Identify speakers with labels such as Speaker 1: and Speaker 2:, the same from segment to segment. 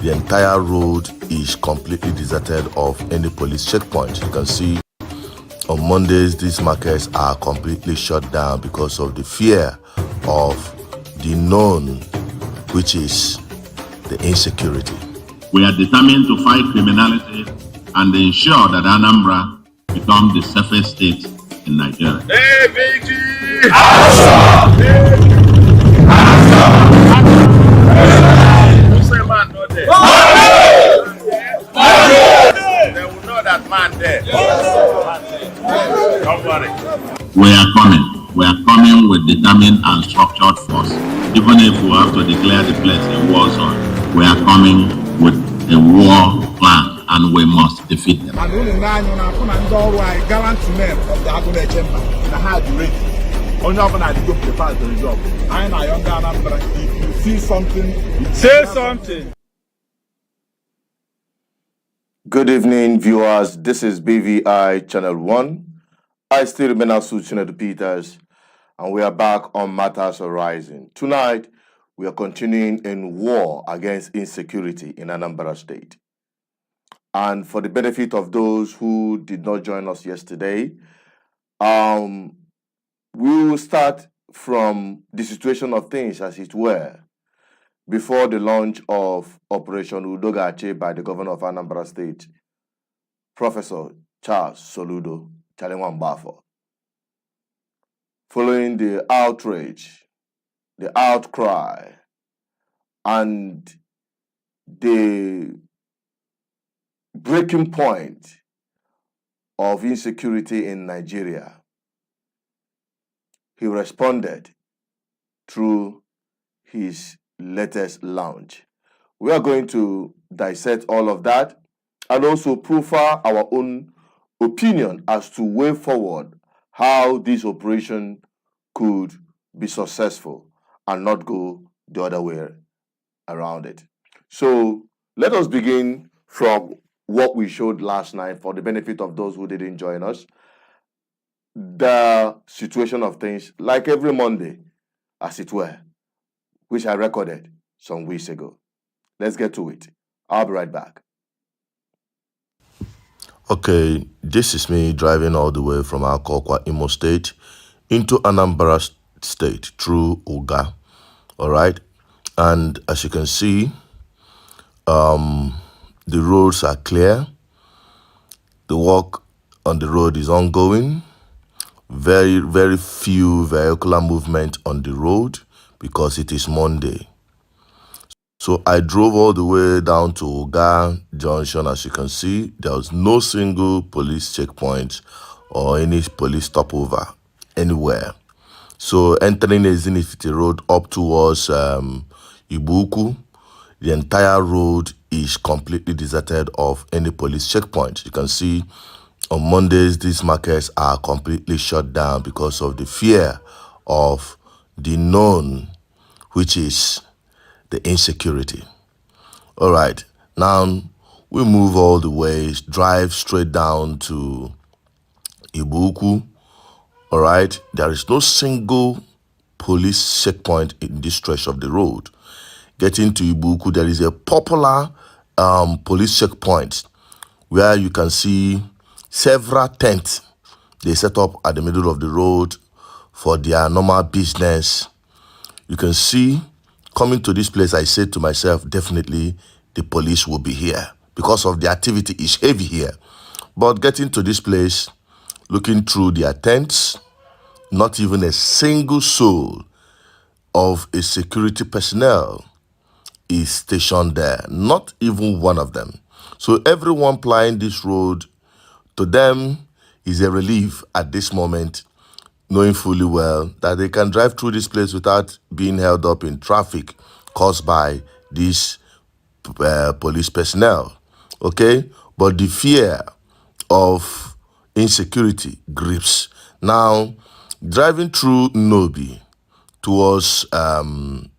Speaker 1: The entire road is completely deserted of any police checkpoint. You can see on Mondays, these markets are completely shut down because of the fear of the known, which is the insecurity.
Speaker 2: We are determined to fight criminality and ensure that Anambra becomes the safest state in Nigeria.
Speaker 3: Hey, BG! Man not there. They will know that man there. Don't worry.
Speaker 2: We are coming. We are coming with determined and structured force. Even if we have to declare the place a war zone, we are coming with a war plan and we must defeat them.
Speaker 4: And only nine on our phone and all right, gallant men of the Agone chamber. The hard ready. Only often I go to the part of the job. I am a young Anambra. If you see something,
Speaker 3: say something.
Speaker 1: Good evening, viewers. This is BVI Channel 1. I still remain Soludo Peters, and we are back on Matters Arising. Tonight, we are continuing in war against insecurity in Anambra State. And for the benefit of those who did not join us yesterday, we will start from the situation of things as it were before the launch of Operation Achi by the governor of Anambra State, Professor Charles Soludo Chalenwambafo. Following the outrage, the outcry, and the breaking point of insecurity in Nigeria, he responded through his latest launch. We are going to dissect all of that and also profile our own opinion as to way forward how this operation could be successful and not go the other way around it. So let us begin from what we showed last night for the benefit of those who didn't join us. The situation of things like every Monday, as it were, which I recorded some weeks ago. Let's get to it. I'll be right back. Okay, this is me driving all the way from Akokwa, Imo State, into Anambra State through Uga. All right, and as you can see, the roads are clear. The work on the road is ongoing. Very, very few vehicular movement on the road because it is Monday. So I drove all the way down to Uga Junction. As you can see, there was no single police checkpoint or any police stopover anywhere. So entering Ezinifite Road up towards Ibuku, the entire road is completely deserted of any police checkpoint. You can see on Mondays, these markets are completely shut down because of the fear of the known, which is the insecurity. All right, now we move all the way, drive straight down to Ibuku. All right, there is no single police checkpoint in this stretch of the road. Getting to Ibuku, there is a popular police checkpoint where you can see several tents they set up at the middle of the road for their normal business. You can see, coming to this place, I said to myself, definitely the police will be here because of the activity is heavy here. But getting to this place, looking through their tents, not even a single soul of a security personnel is stationed there, not even one of them. So everyone plying this road, to them, is a relief at this moment, knowing fully well that they can drive through this place without being held up in traffic caused by these police personnel. Okay? But the fear of insecurity grips. Now, driving through Nobi towards Adane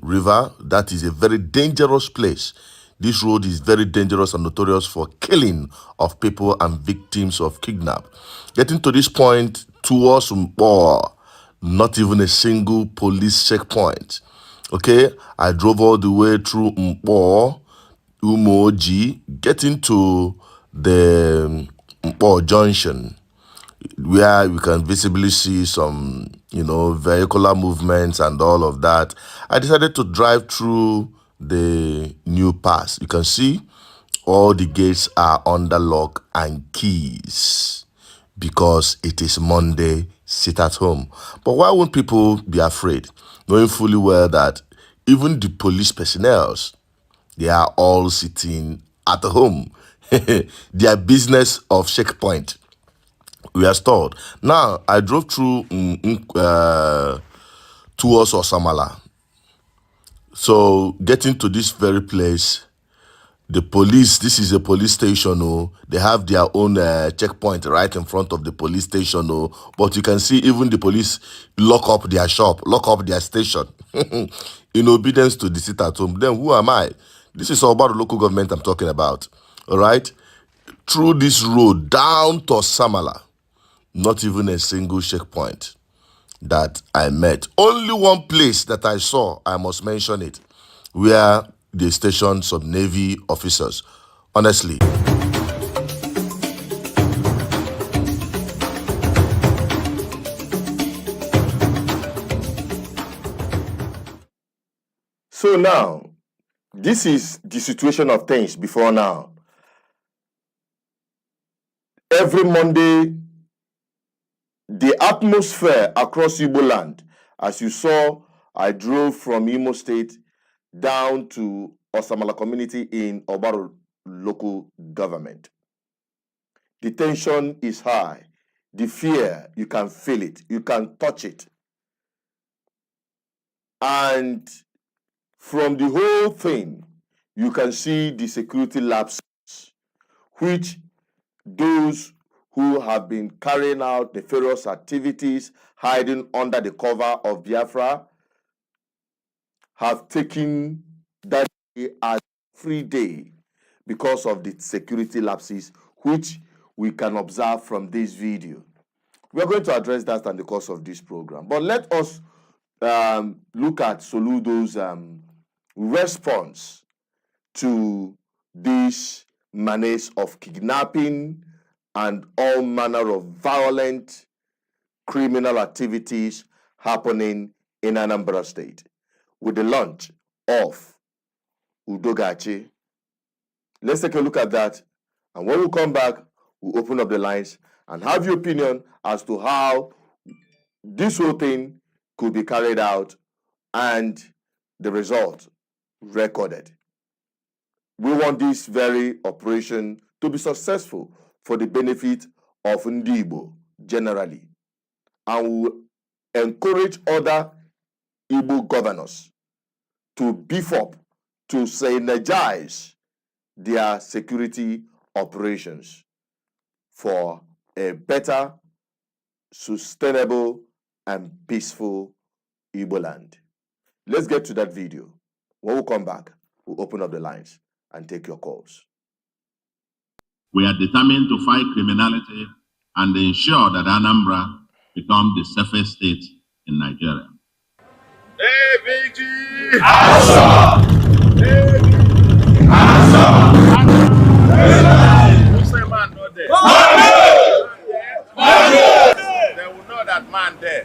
Speaker 1: River, that is a very dangerous place. This road is very dangerous and notorious for killing of people and victims of kidnap. Getting to this point towards Mbo, not even a single police checkpoint. Okay, I drove all the way through Mpo, Umoji, getting to the Mpo Junction, where we can visibly see some, vehicular movements and all of that. I decided to drive through the new pass. You can see all the gates are under lock and keys because it is Monday, sit at home. But why won't people be afraid, knowing fully well that even the police personnel, they are all sitting at home. Their business of checkpoint, we are stored. Now, I drove through towards Osamala. So, getting to this very place, the police, this is a police station, they have their own checkpoint right in front of the police station, but you can see even the police lock up their shop, lock up their station in obedience to the sit at home. Then who am I? This is all about the local government I'm talking about, all right? Through this road down to Samala, not even a single checkpoint that I met. Only one place that I saw, I must mention it, where they stationed some Navy officers. Honestly. So now, this is the situation of things before now. Every Monday, the atmosphere across Igbo land, as you saw, I drove from Imo State down to Osamala community in Obaru local government. The tension is high. The fear, you can feel it. You can touch it. And from the whole thing, you can see the security lapses, which those who have been carrying out nefarious activities, hiding under the cover of Biafra, have taken that day as free day because of the security lapses, which we can observe from this video. We are going to address that in the course of this program. But let us look at Soludo's response to this menace of kidnapping and all manner of violent criminal activities happening in Anambra State with the launch of Achi. Let's take a look at that, and when we come back, we'll open up the lines and have your opinion as to how this whole thing could be carried out and the result recorded. We want this very operation to be successful for the benefit of Igbo generally, and we encourage other Igbo governors to beef up, to synergize their security operations for a better, sustainable, and peaceful Igbo land. Let's get to that video. When we come back, we'll open up the lines and take your calls.
Speaker 2: We are determined to fight criminality and ensure that Anambra becomes the safest state in Nigeria.
Speaker 3: ABG! Who say man not there? They will know that man there.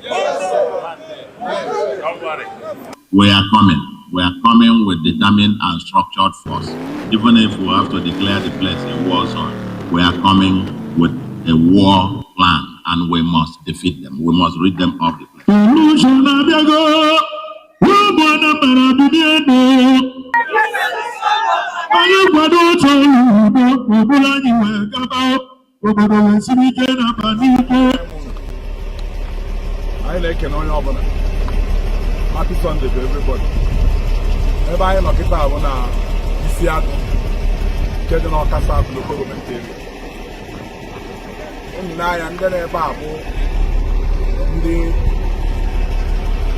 Speaker 3: Don't worry.
Speaker 2: We are coming. We are coming with determined and structured force. Even if we have to declare the place a war zone, we are coming with a war plan, and we must defeat them. We must rid them of the place.
Speaker 4: Happy Sunday to everybody. Everybody knock it out on Isiago, getting all cast out local government area. And then a babu, the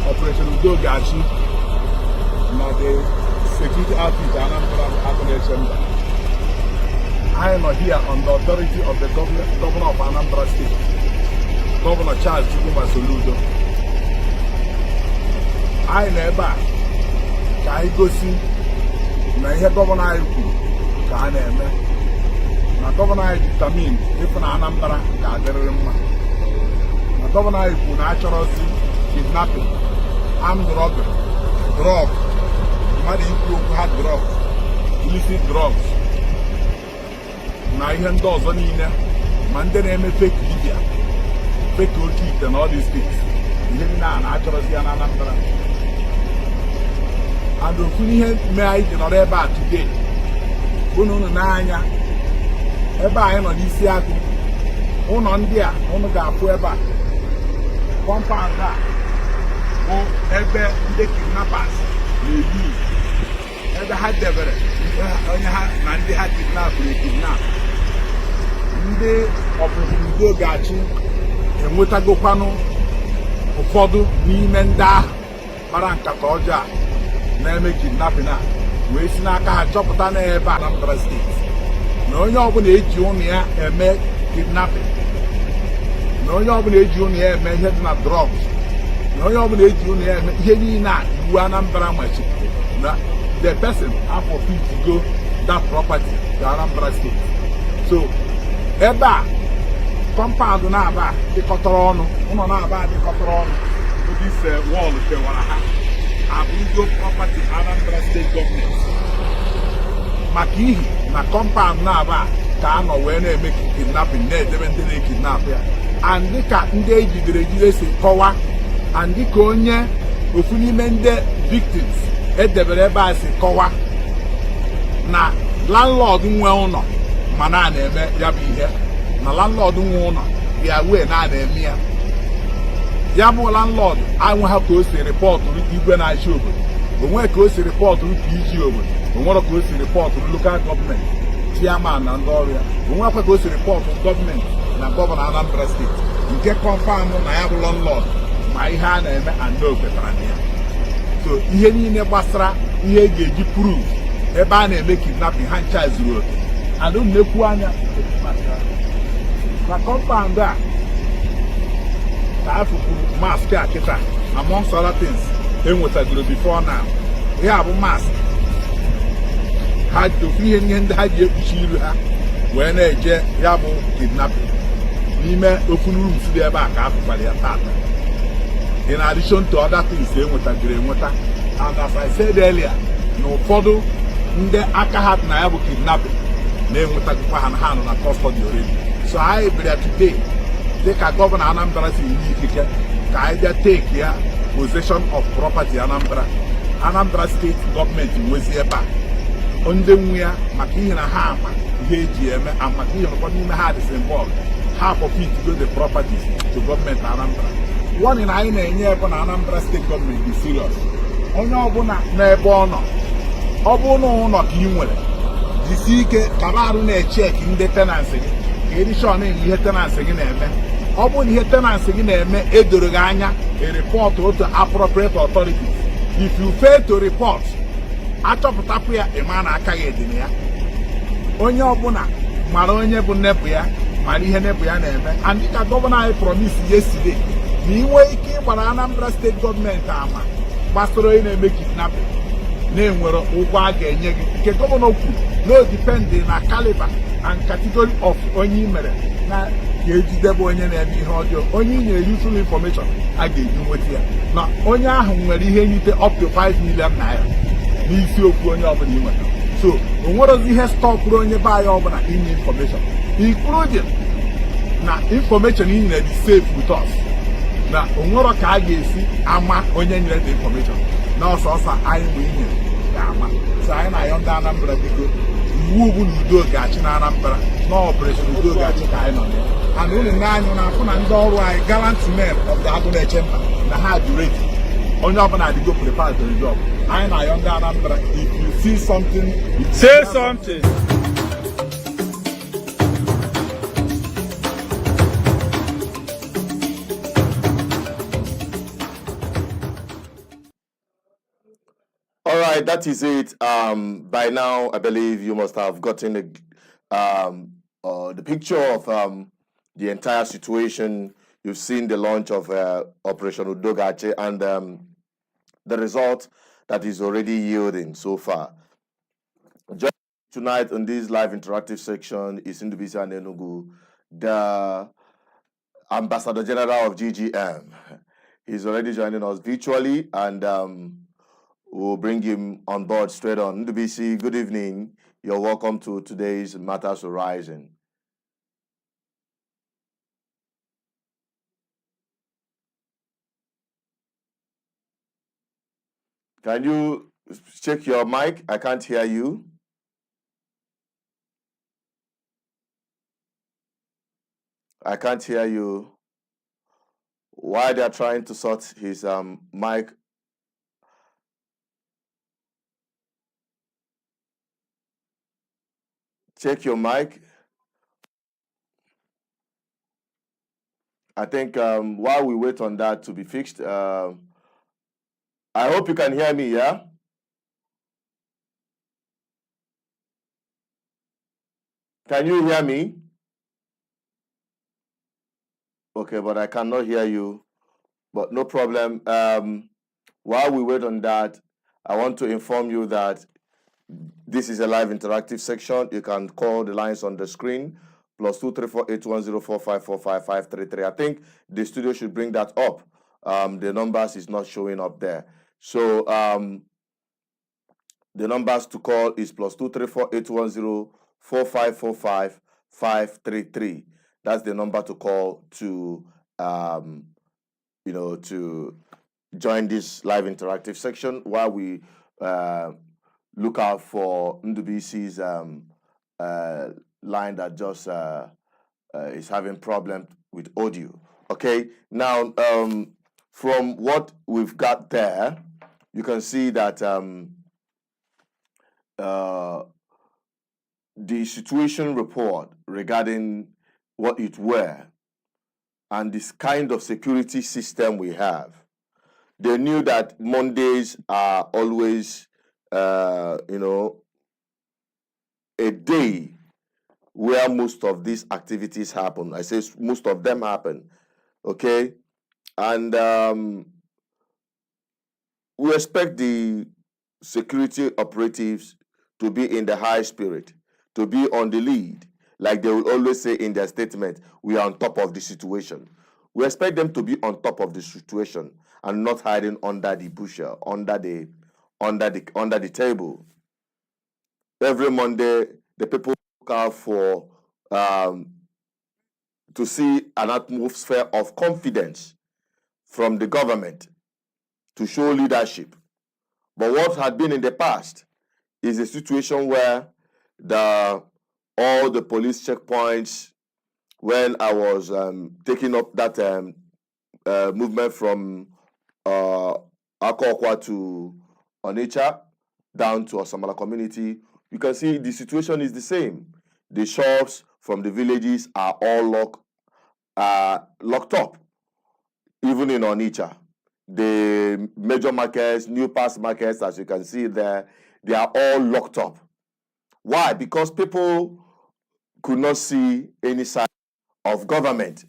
Speaker 4: Operation Achi, now the security outfit Anambra State. I am here on the authority of the governor of Anambra State, Governor Soludo. I never ka anyị gosi na ihe gọvanọ anyị kwuru ka a na-eme, na gọvanọ anyị determine ịfụ na Anambra ga-adịrịrị mma, na gọvanọ anyị kwuru na achọrọzi kidnapping, armed robbery, drug, mmadụ ikwu okwu ha drug, illicit drugs na ihe ndị ọzọ niile, ma ndị na-eme fake media, fake oke ite na all these things, ihe niile a na-achọrọzi ya na Anambra. And ofu ihe mee anyị ji nọrọ ebe a today bụ na unu n'anya ebe anyị nọ n'isi agụ, ụlọ ndị a unu ga-afụ ebe a, compound a bụ ebe ndị kidnappers na-eyi, ebe ha debere onye ha na ndị ha kidnapụrụ ekidnap. Ndị Udo ga-achị enwetagokwanụ ụfọdụ n'ime ndị ahụ mara nkata ọjọọ a na-eme kidnapping a, wee si n'aka ha chọpụta n'ebe Anambra State na onye ọbụla eji ụnụ ya eme kidnapping, na onye ọbụla eji ụnụ ya eme ihe dị na drugs, na onye ọbụla eji ụnụ ya eme ihe niile a iwu Anambra machibidoro, na the person have for free to go that property to Anambra State. So ebe a compound na-aba dịkọtara ọnụ, ụlọ na-aba dịkọtara ọnụ, this wall kewara ha abụgo property Anambra State government, maka ihi na compound na-aba ka a nọ wee na-eme kidnapping, na-edebe ndị na-ekidnap ya. And dịka ndị ejidere ejide si kọwa, and dịka onye ofu n'ime ndị victims edebere ebe a si kọwa, na landlord nwe ụlọ ma na-eme ya bụ ihe, na landlord nwe ụlọ ya wee na-eme ya. Ya bụ landlord anwe ha ka o si rịpọtụrụ igwe na-achị obodo, onwe ka o si rịpọtụrụ PG obodo, onwere ka o si rịpọtụrụ lokal gọọmenti chairman na ndị ọrụ ya, onwekwa ka o si rịpọtụrụ gọọmenti na gọvanọ Anambra Steeti, nke kọnfam na ya bụ landlord ma ihe a na-eme andị okwetara na ya. So ihe niile gbasara ihe e ga-eji prove ebe a na-eme kidnapping ha ncha zuru oke. And nnekwu anya na compound a ka afụkwuru mask a kịta, amongst other things enwetagoro before now. Ihe a bụ mask ha dofu ihe ndị ha ji ekpuchi iru ha wee na-eje ya bụ kidnapping n'ime ofu rooms dị ebe a ka afụkwara ya tata, in addition to other things enwetagoro enweta. And as I said earlier, na ụfọdụ ndị aka ha na ya bụ kidnapping na-enwetagokwa ha nọ na custody already. So anyị bịara today dịka gọvanọ Anambra si nye ikike ka anyị bịa take ya possession of property Anambra State gọọmenti nwezi ebe a ndị nwe ya, maka ihe na ha ama ihe eji eme, maka ihe nọkwa n'ime ha dịsị involved, ha forfeit go the properties to gọọmenti Anambra. Warning anyị na-enye ebe na Anambra State gọọmenti dị serious. Onye ọbụla n'ebe ọ nọ, ọ bụ n'ụlọ ka ị nwere, jisi ike kaba arụ na-echeki ndị tenancy gị ka edishọn ihe tenancy gị na-eme. Ọ bụ na ihe tenancy gị na-eme edoro gị anya, a report to appropriate authorities. If you fail to report, achọpụtapụ ya ịma na aka gị dị na ya. Onye ọbụla mara onye bụ nepụ ya, mara ihe nepụ ya na-eme. And dịka gọvanọ anyị promise yesterday na inwe ike ịgbara Anambra State gọọmenti ama gbasara onye na-eme kidnapping na-enwere ụgwọ a ga-enye gị, nke gọvanọ kwuru no depending na caliber and category of onye i mere na ga-ejidebe onye na-eme ihe ọjọọ. Onye i nyere useful information a ga-eji nweta ya, na onye ahụ nwere ihe nrite up to 5 million naira n'isi okwu onye ọbụla i nweta. So o nwerozi ihe stọpụrụ onye be anyị ọbụla inye information, including na information i nyere dị safe with us, na o nwero ka a ga-esi ama onye nyere the information na ọsọsọ anyị bụ inyere ga-ama. So anyị na-ayọ ndị Anambra biko, iwu bụ na udo ga-achị na Anambra, na operation udo ga-achị ka anyị nọ ya. And unu n'anya na-afụ na ndị ọrụ anyị gallant men of the agụ na-eche mba na ha dị ready, onye ọbụla adịgo prepared to the job. Anyị na-ayọ ndị Anambra, if you see something,
Speaker 5: say something.
Speaker 1: All right, that is it. By now, I believe you must have gotten the picture of the entire situation. You've seen the launch of Operation Udogache and the result that is already yielding so far. Just tonight on this live interactive section is Ndubisi and Enugu, the Ambassador General of GGM. He's already joining us virtually, and we'll bring him on board straight on. Ndubisi, good evening. You're welcome to today's Matters Horizon. Can you check your mic? I can't hear you. I can't hear you. While they're trying to sort his mic. Check your mic. I think while we wait on that to be fixed, I hope you can hear me, yeah? Can you hear me? Okay, but I cannot hear you. But no problem. While we wait on that, I want to inform you that this is a live interactive section. You can call the lines on the screen, +234-810-4545-533. I think the studio should bring that up. The numbers is not showing up there. So the numbers to call is +234-810-4545-533. That's the number to call to to join this live interactive section while we look out for Ndubisi's line that just is having problem with audio. Okay, now from what we've got there, you can see that the situation report regarding what it were and this kind of security system we have. They knew that Mondays are always, a day where most of these activities happen. I say most of them happen, okay? And we expect the security operatives to be in the high spirit, to be on the lead. Like they will always say in their statement, we are on top of the situation. We expect them to be on top of the situation and not hiding under the bushel, under the table. Every Monday, the people look out for to see an atmosphere of confidence from the government to show leadership. But what had been in the past is a situation where all the police checkpoints, when I was taking up that movement from Akokwa to Onitsha down to Osamala community, you can see the situation is the same. The shops from the villages are all locked up, even in Onitsha. The major markets, new past markets, as you can see there, they are all locked up. Why? Because people could not see any sign of government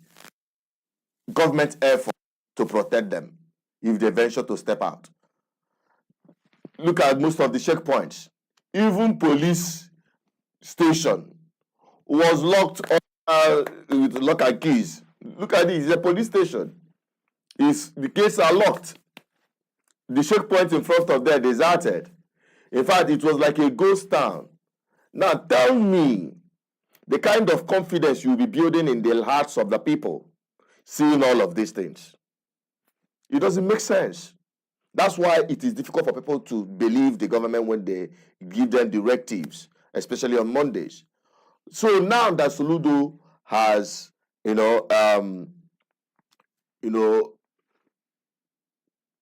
Speaker 1: effort to protect them if they venture to step out. Look at most of the checkpoints. Even police station was locked up with lock and keys. Look at this, it's a police station. The gates are locked. The checkpoint in front of there deserted. In fact, it was like a ghost town. Now tell me the kind of confidence you'll be building in the hearts of the people seeing all of these things. It doesn't make sense. That's why it is difficult for people to believe the government when they give them directives, especially on Mondays. So now that Soludo has,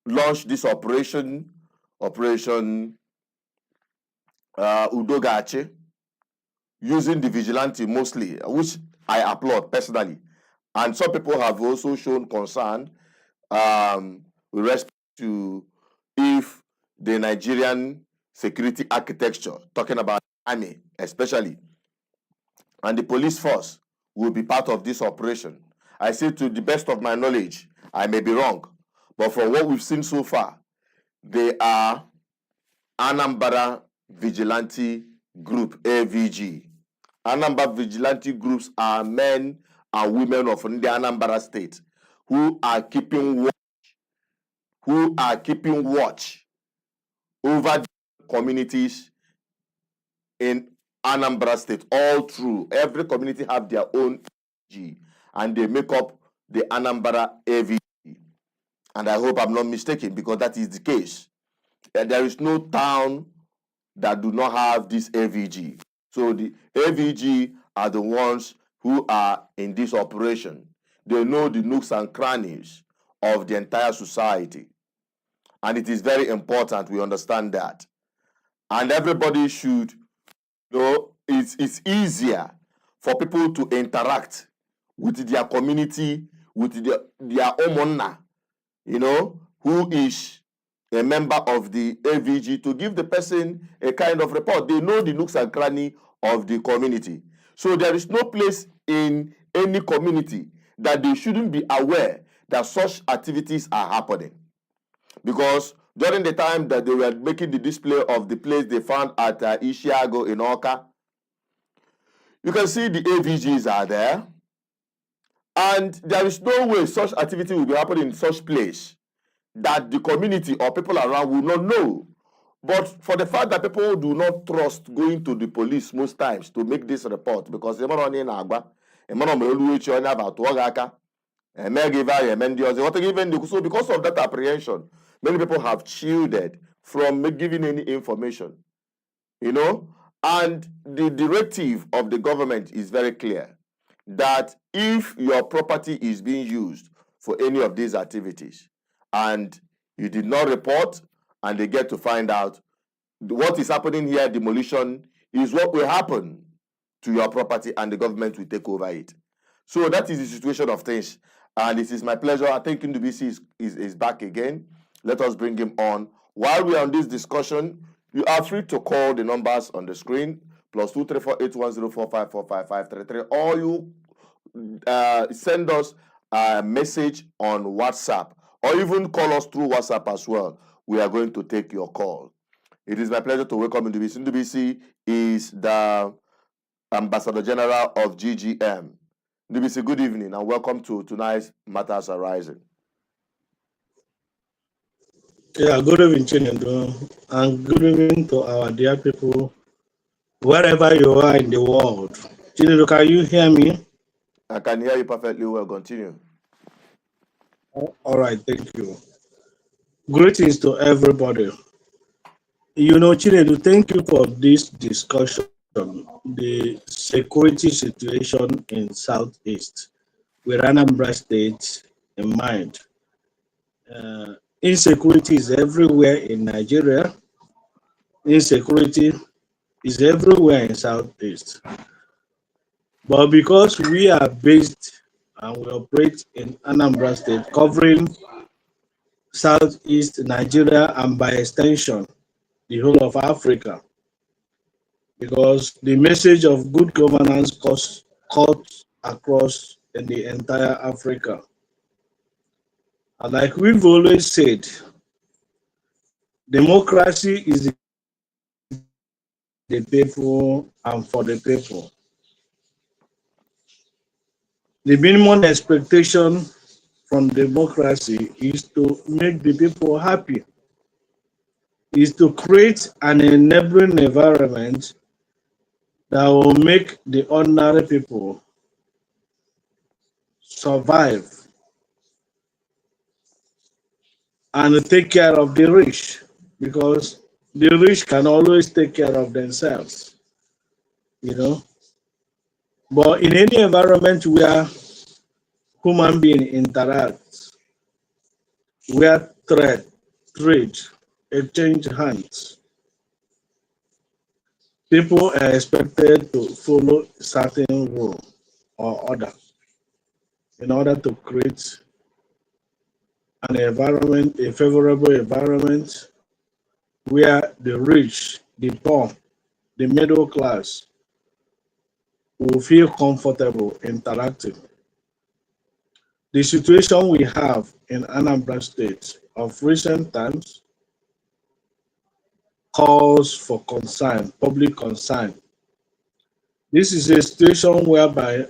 Speaker 1: launched this operation Achi, using the vigilante mostly, which I applaud personally. And some people have also shown concern with respect to if the Nigerian security architecture, talking about army especially, and the police force will be part of this operation. I say to the best of my knowledge, I may be wrong, but from what we've seen so far, they are Anambra Vigilante Group, AVG. Anambra Vigilante Groups are men and women of the Anambra State who are keeping watch over the communities in Anambra State, all through. Every community have their own AVG, and they make up the Anambra AVG. And I hope I'm not mistaken, because that is the case. There is no town that do not have this AVG. So the AVG are the ones who are in this operation. They know the nooks and crannies of the entire society. And it is very important we understand that. And everybody should know it's easier for people to interact with their community, with their omonna, who is a member of the AVG, to give the person a kind of report. They know the nooks and cranny of the community. So there is no place in any community that they shouldn't be aware that such activities are happening. Because during the time that they were making the display of the place they found at Ishiago in Oka, you can see the AVGs are there. And there is no way such activity will be happening in such place that the community or people around will not know. But for the fact that people do not trust going to the police most times to make this report, because so because of that apprehension, many people have shielded from giving any information. And the directive of the government is very clear that if your property is being used for any of these activities and you did not report, and they get to find out what is happening here, demolition is what will happen to your property, and the government will take over it. So that is the situation of things. And it is my pleasure. I think Ndubisi is back again. Let us bring him on. While we are on this discussion, you are free to call the numbers on the screen, +2348104545533, or you send us a message on WhatsApp, or even call us through WhatsApp as well. We are going to take your call. It is my pleasure to welcome Ndubisi. Ndubisi is the Ambassador General of GGM. Ndubisi, good evening and welcome to tonight's Matters Arising.
Speaker 5: Yeah, good evening, Chinendo, and good evening to our dear people, wherever you are in the world. Chinendo, can you hear me?
Speaker 1: I can hear you perfectly well. Continue.
Speaker 5: All right, thank you. Greetings to everybody. Chinendo, thank you for this discussion, the security situation in Southeast, with Anambra State in mind. Insecurity is everywhere in Nigeria. Insecurity is everywhere in Southeast. But because we are based and we operate in Anambra State, covering Southeast Nigeria and by extension, the whole of Africa, because the message of good governance cuts across in the entire Africa. And like we've always said, democracy is the people and for the people. The minimum expectation from democracy is to make the people happy, is to create an enabling environment that will make the ordinary people survive and take care of the rich, because the rich can always take care of themselves, But in any environment where human beings interact, where trade, exchange hands, people are expected to follow certain rule or order in order to create an environment, a favorable environment where the rich, the poor, the middle class will feel comfortable interacting. The situation we have in Anambra State of recent times calls for concern, public concern. This is a situation whereby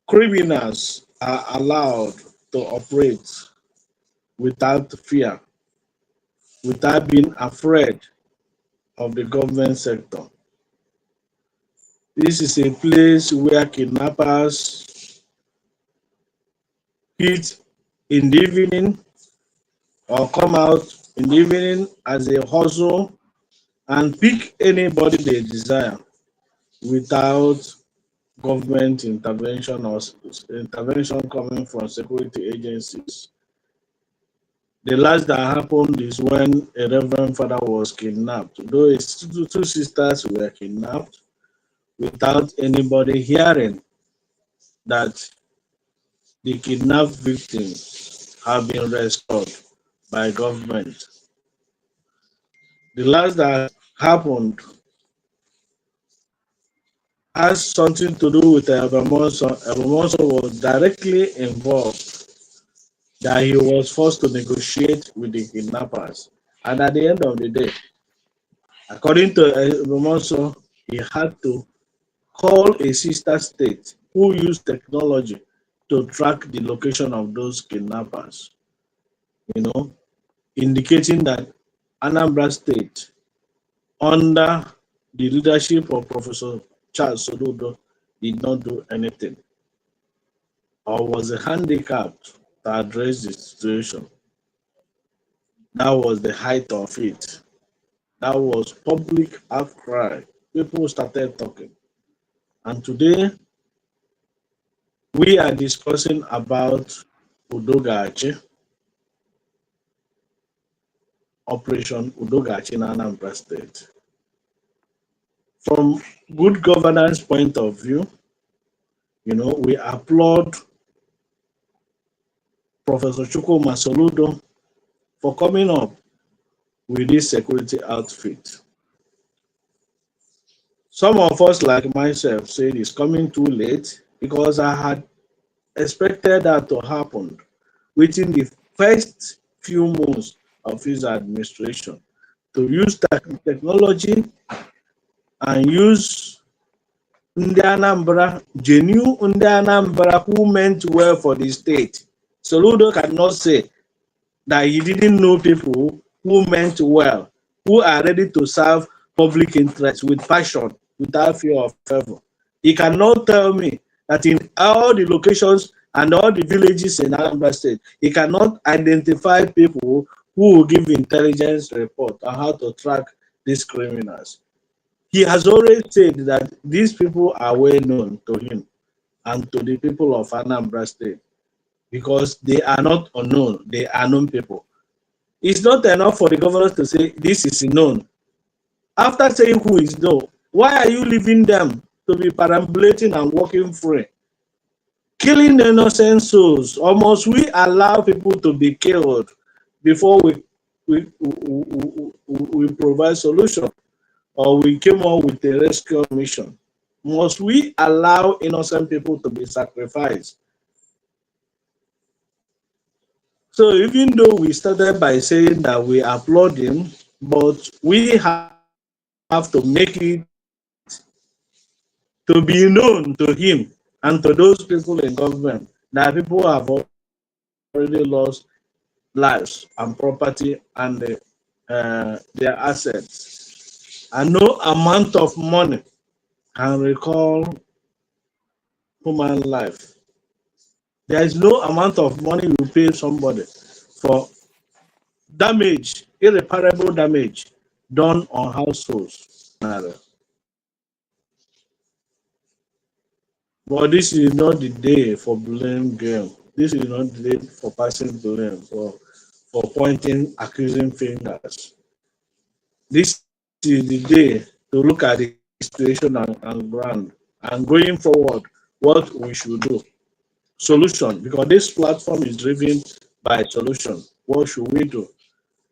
Speaker 5: criminals are allowed to operate without fear, without being afraid of the government sector. This is a place where kidnappers hit in the evening or come out in the evening as a hustle and pick anybody they desire without government intervention or intervention coming from security agencies. The last that happened is when a reverend father was kidnapped. Though his two sisters were kidnapped without anybody hearing that the kidnapped victims have been restored by government. The last that happened has something to do with Ebemonso. Ebemonso was directly involved, that he was forced to negotiate with the kidnappers. And at the end of the day, according to Ebemonso, he had to call a sister state who used technology to track the location of those kidnappers, indicating that Anambra State, under the leadership of Professor Charles Soludo, did not do anything or was handicapped to address the situation. That was the height of it. That was public outcry. People started talking. And today, we are discussing about Achi, Operation Achi in Anambra State. From good governance point of view, we applaud Professor Chukwuma Soludo for coming up with this security outfit. Some of us, like myself, said it's coming too late because I had expected that to happen within the first few months of his administration, to use technology and use Ndi Anambra, genuine Ndi Anambra who meant well for the state. Soludo cannot say that he didn't know people who meant well, who are ready to serve public interest with passion, without fear of favor. He cannot tell me that in all the locations and all the villages in Anambra State, he cannot identify people who will give intelligence report on how to track these criminals. He has already said that these people are well known to him and to the people of Anambra State because they are not unknown, they are known people. It's not enough for the governor to say this is known. After saying who is known, why are you leaving them to be perambulating and walking free? Killing innocent souls. Or must we allow people to be killed before we provide solution? Or we came up with a rescue mission? Must we allow innocent people to be sacrificed? So even though we started by saying that we applaud him, but we have to make it to be known to him and to those people in government that people have already lost lives and property and their assets. And no amount of money can recall human life. There is no amount of money you pay somebody for damage, irreparable damage done on households. But this is not the day for blame game. This is not the day for passing blame, for pointing accusing fingers. This is the day to look at the situation and ground and going forward what we should do. Solution, because this platform is driven by solution. What should we do?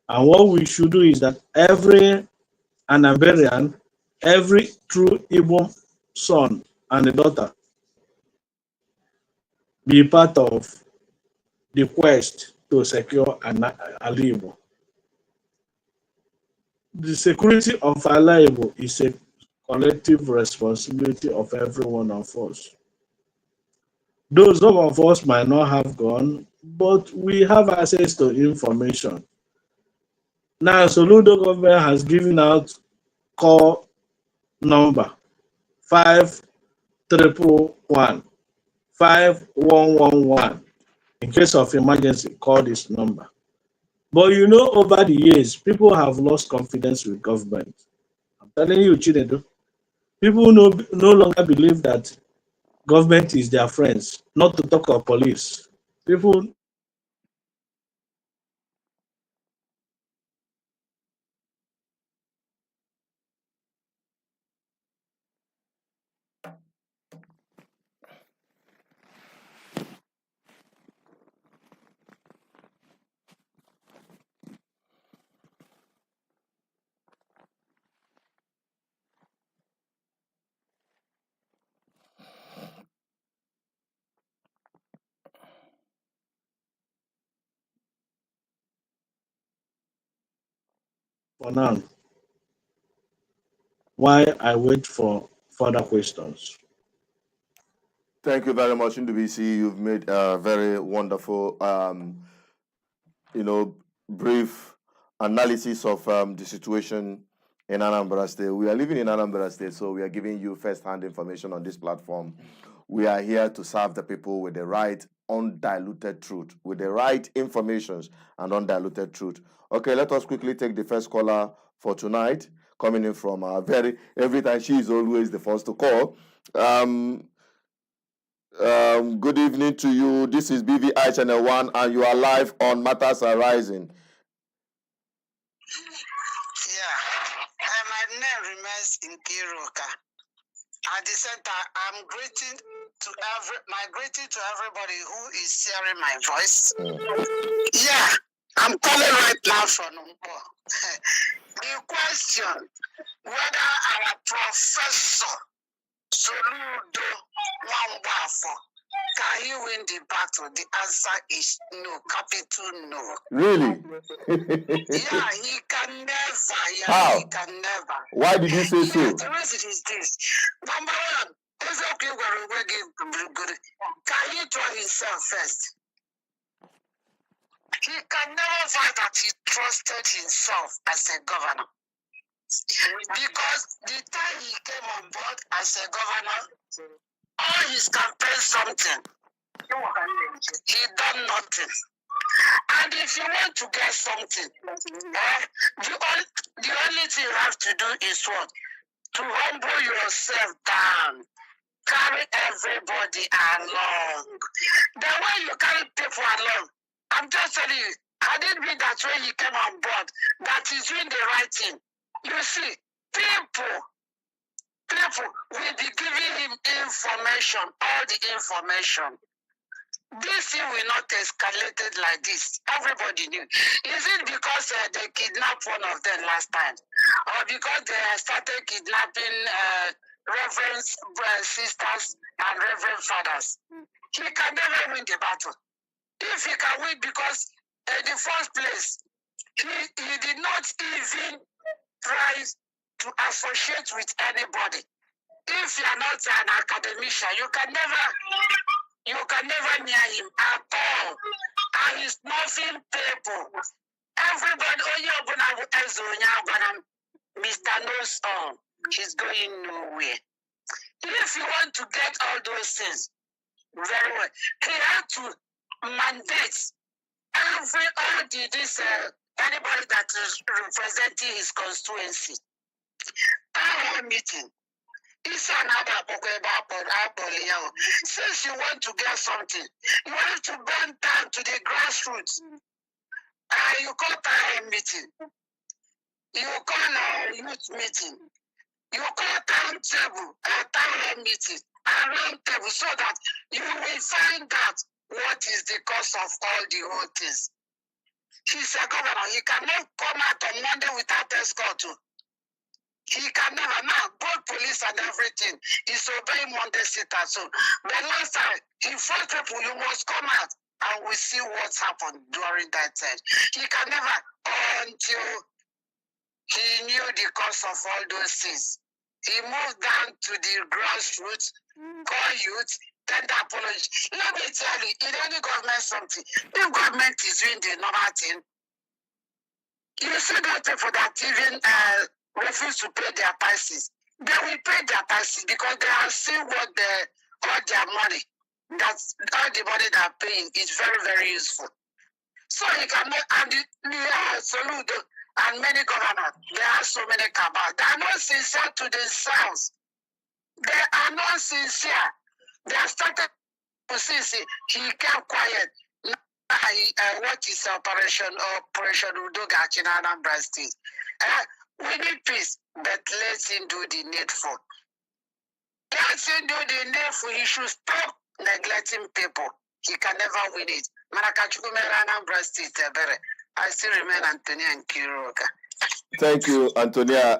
Speaker 5: And what we should do is that every Anambarian, every true Igbo son and daughter be part of the quest to secure an Igbo. The security of our life is a collective responsibility of every one of us. Those some of us might not have gone, but we have access to information. Now, Soludo government has given out call number 5311 5111. In case of emergency, call this number. But you know, over the years, people have lost confidence with government. I'm telling you, Chinedu, people no longer believe that government is their friends, not to talk of police. People for now, while I wait for further questions.
Speaker 1: Thank you very much, NDBC. You've made a very wonderful, brief analysis of the situation in Anambra State. We are living in Anambra State, so we are giving you first-hand information on this platform. We are here to serve the people with the right, undiluted truth, with the right informations and undiluted truth. Okay, let us quickly take the first caller for tonight, coming in from every time she is always the first to call. Good evening to you. This is BVI Channel 1, and you are live on Matters Arising.
Speaker 6: Yeah, my name remains in Kiruka. At the center, I'm greeting to everybody who is hearing my voice. Yeah, I'm calling right now from Umpo. The question whether our professor Soludo Wambafo can he win the battle? The answer is no, capital no.
Speaker 1: Really?
Speaker 6: Yeah, he can never. Yeah,
Speaker 1: How?
Speaker 6: he can never.
Speaker 1: Why did you say so?
Speaker 6: Yeah, the reason is this. Number one, can he try himself first? He can never find that he trusted himself as a governor. Because the time he came on board as a governor, all his campaign something, he done nothing. And if you want to get something, the only thing you have to do is what? To humble yourself down. Carry everybody along. The way you carry people along, I'm just telling you, I didn't mean that when he came on board, that he's doing the right thing. You see, people will be giving him information, all the information. This thing will not escalate like this. Everybody knew. Is it because they kidnapped one of them last time? Or because they started kidnapping reverend sisters and reverend fathers? He can never win the battle. If he can win, because in the first place, he did not even try to associate with anybody. If you are not an academician, you can never near him at all. And he's nothing people. Everybody, Mr. Knows All, he's going nowhere. If you want to get all those things, very well, he had to mandate anybody that is representing his constituency. Our meeting. Since you want to get something, you have to bend down to the grassroots. You call a meeting. You call a youth meeting. You call town meeting, a round table, so that you will find out what is the cause of all the whole things. He's a governor. He cannot come out on Monday without escort. He can never. Now, both police and everything is obeying Monday sitter. So, but last time, he fought people, you must come out and we see what's happened during that time. He can never, until He knew the cause of all those things. He moved down to the grassroots, call youth, tender apology. Let me tell you, in any government something, if government is doing the normal thing, you see those people that even refuse to pay their taxes. They will pay their taxes because they are seeing what all their money, that's all the money they are paying is very, very useful. So you can make, and Soludo and many governors, they have so many cabals. They are not sincere to themselves. They are not sincere. They have started to see, he kept quiet. What is Operation Udogachi in Anambra State? We need peace, but let him do the needful. Let him do the needful. He should stop neglecting people. He can never win it. Marakachukumera Anambra State, I still remain Antonia and Kiroga.
Speaker 1: Thank you, Antonia,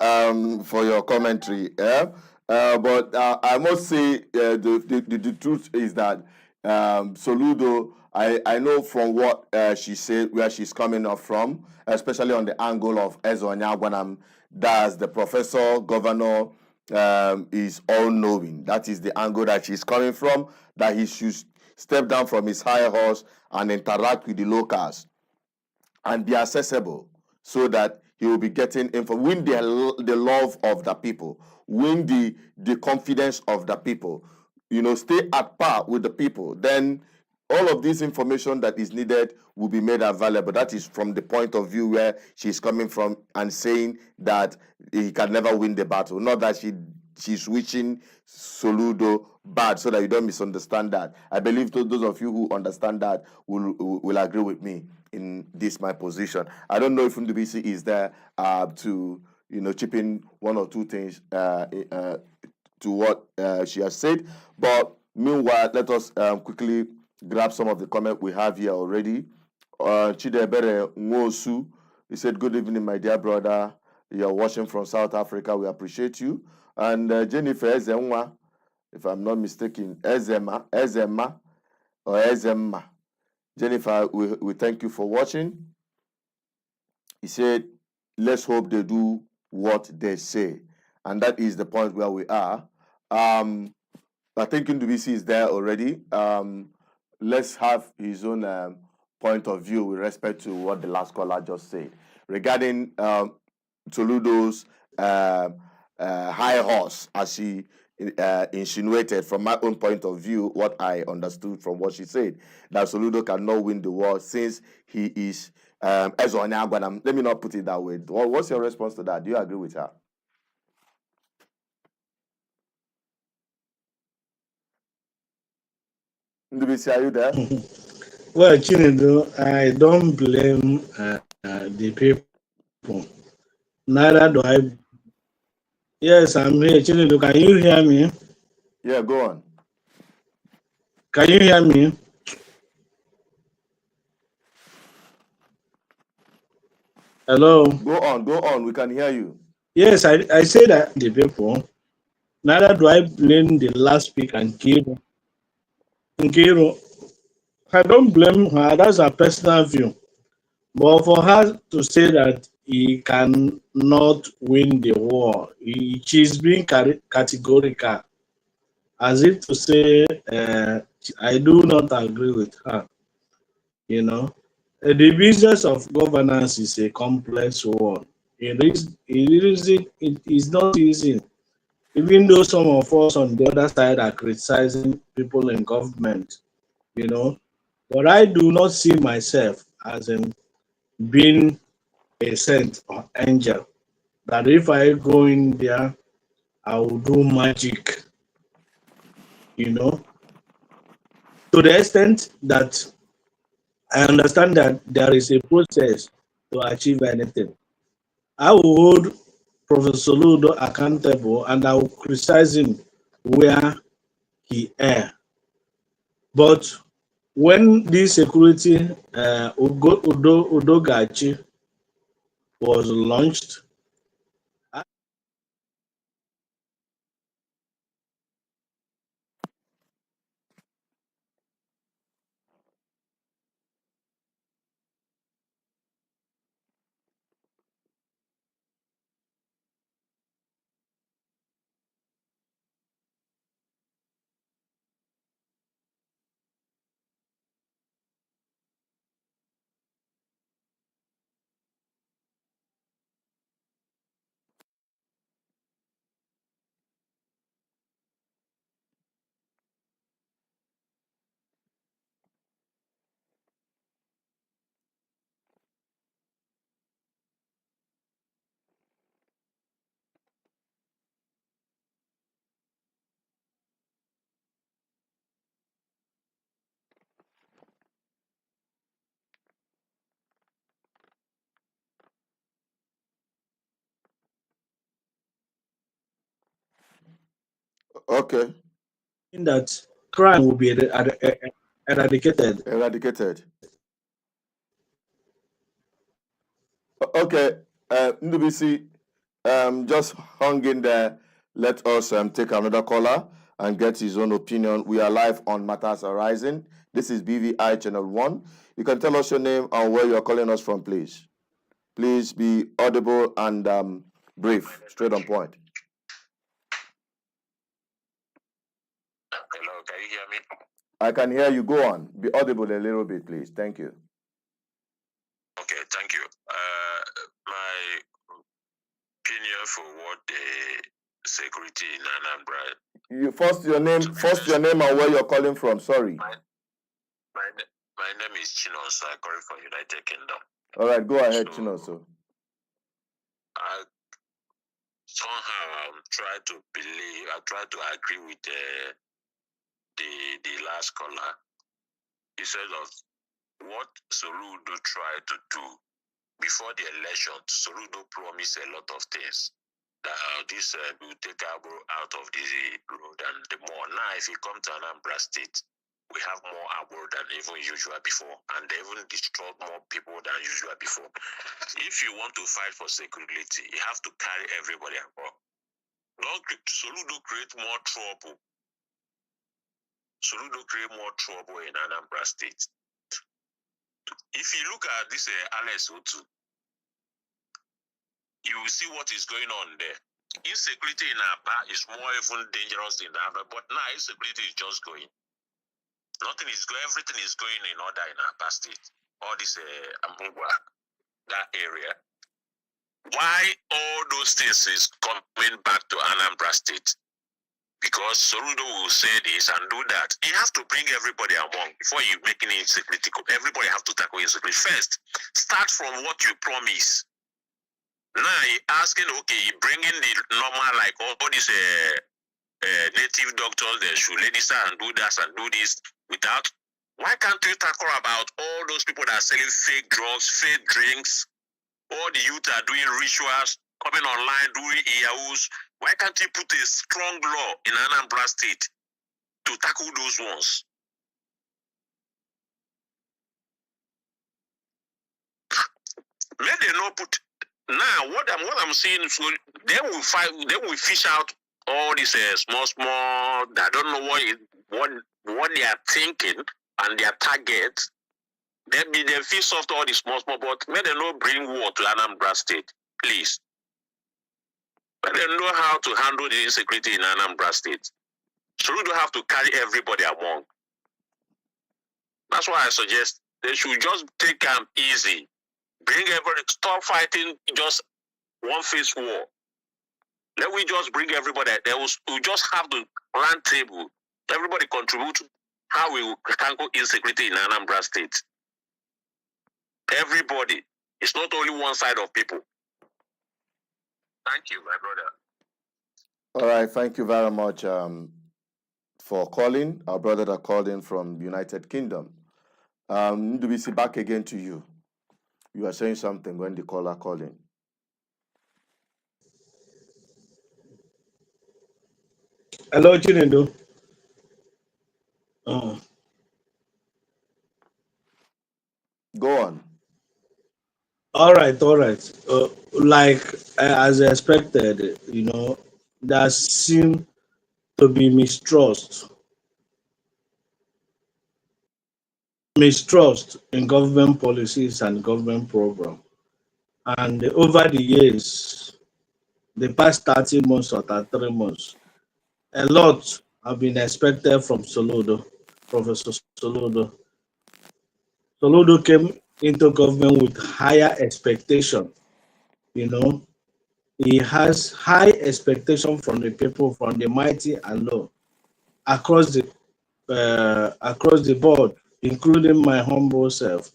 Speaker 1: for your commentary. But I must say the truth is that Soludo, I know from what she said, where she's coming up from, especially on the angle of Ezonyagwanam, that's the professor, governor, is all-knowing. That is the angle that she's coming from, that he should step down from his high horse and interact with the locals and be accessible so that he will be getting info, win the love of the people, win the confidence of the people, stay at par with the people. Then all of this information that is needed will be made available. That is from the point of view where she's coming from and saying that he can never win the battle. Not that she's wishing Soludo bad, so that you don't misunderstand that. I believe those of you who understand that will agree with me in this my position. I don't know if Ndubisi is there to chip in one or two things to what she has said. But meanwhile, let us quickly grab some of the comment we have here already. Chidebere Nwosu, he said, "Good evening, my dear brother. You're watching from South Africa. We appreciate you." And Jennifer Ezemwa, if I'm not mistaken, Ezema or Ezema. Jennifer, we thank you for watching. He said, "Let's hope they do what they say." And that is the point where we are. I think Ndubisi is there already. Let's have his own point of view with respect to what the last caller just said regarding Soludo's high horse, as she insinuated. From my own point of view, what I understood from what she said, that Soludo cannot win the war since he is Ezonyagwanam. Let me not put it that way. What's your response to that? Do you agree with her? Ndubisi, are you there?
Speaker 5: Well, Chinedu, I don't blame the people. Neither do I. Yes, I'm here. Chinedu, can you hear me?
Speaker 1: Yeah, go on.
Speaker 5: Can you hear me? Hello?
Speaker 1: Go on. We can hear you.
Speaker 5: Yes, I say that the people. Neither do I blame the last speaker, Nkiro. I don't blame her. That's her personal view. But for her to say that he cannot win the war, she's being categorical, as if to say, I do not agree with her. The business of governance is a complex one. It is not easy. Even though some of us on the other side are criticizing people in government, but I do not see myself as in being a saint or angel, that if I go in there, I will do magic, to the extent that I understand that there is a process to achieve anything. I will hold Professor Soludo accountable and I will criticize him where he erred. But when this security Udogachi was launched,
Speaker 1: Okay.
Speaker 5: In that crime will be eradicated.
Speaker 1: Eradicated. Okay. Ndubisi, just hung in there. Let us take another caller and get his own opinion. We are live on Matters Arising. This is BVI Channel 1. You can tell us your name and where you're calling us from, please. Please be audible and brief, straight on point.
Speaker 6: Hello, can you hear me?
Speaker 1: I can hear you. Go on. Be audible a little bit, please. Thank you.
Speaker 6: Okay, thank you. My opinion for what the security in Anambra.
Speaker 1: You first your name and where you're calling from. Sorry.
Speaker 6: My name is Chinonso. I call from United Kingdom.
Speaker 1: All right, go ahead, Chinonso.
Speaker 6: I somehow try to believe. I try to agree with the last caller. He said of what Soludo tried to do before the election. Soludo promised a lot of things. That this will take Agbo out of the road and the more. Now, if you come to Anambra State, we have more Agbo than even usual before, and they even destroyed more people than usual before. If you want to fight for security, you have to carry everybody along. Don't Soludo create more trouble. Soludo create more trouble in Anambra State. If you look at this Alex Otu, you will see what is going on there. Insecurity in Aba is more even dangerous in Aba, but now insecurity is just going. Nothing is going. Everything is going in order in Aba State. All this Amungwa, that area. Why all those things is coming back to Anambra State? Because Soludo will say this and do that. You have to bring everybody along before you make any insecurity. Everybody have to tackle insecurity first. Start from what you promise. Now he asking, okay, he bringing the normal, like all these native doctors, they should let this and do that and do this without. Why can't you tackle about all those people that are selling fake drugs, fake drinks? All the youth are doing rituals, coming online, doing EAUs. Why can't you put a strong law in Anambra State to tackle those ones? Let them not put. Now, what I'm seeing is they will fish out all these small. I don't know what they are thinking and their target. They fish off all the small, but let them not bring war to Anambra State, please. Let them know how to handle the insecurity in Anambra State. So we don't have to carry everybody along. That's why I suggest they should just take them easy. Bring everybody, stop fighting just one face war. Let we just bring everybody. We just have the round table. Everybody contribute how we tackle insecurity in Anambra State. Everybody. It's not only one side of people. Thank you, my brother.
Speaker 1: All right, thank you very much for calling. Our brother that called in from United Kingdom. Ndubisi, back again to you. You are saying something when the caller called in.
Speaker 5: Hello, Chinendo.
Speaker 1: Go on.
Speaker 5: All right. As expected, there seems to be mistrust in government policies and government program. And over the years, the past 30 months or 33 months, a lot have been expected from Soludo, Professor Soludo. Soludo came into government with higher expectation. He has high expectation from the people, from the mighty and low, across the board, including my humble self.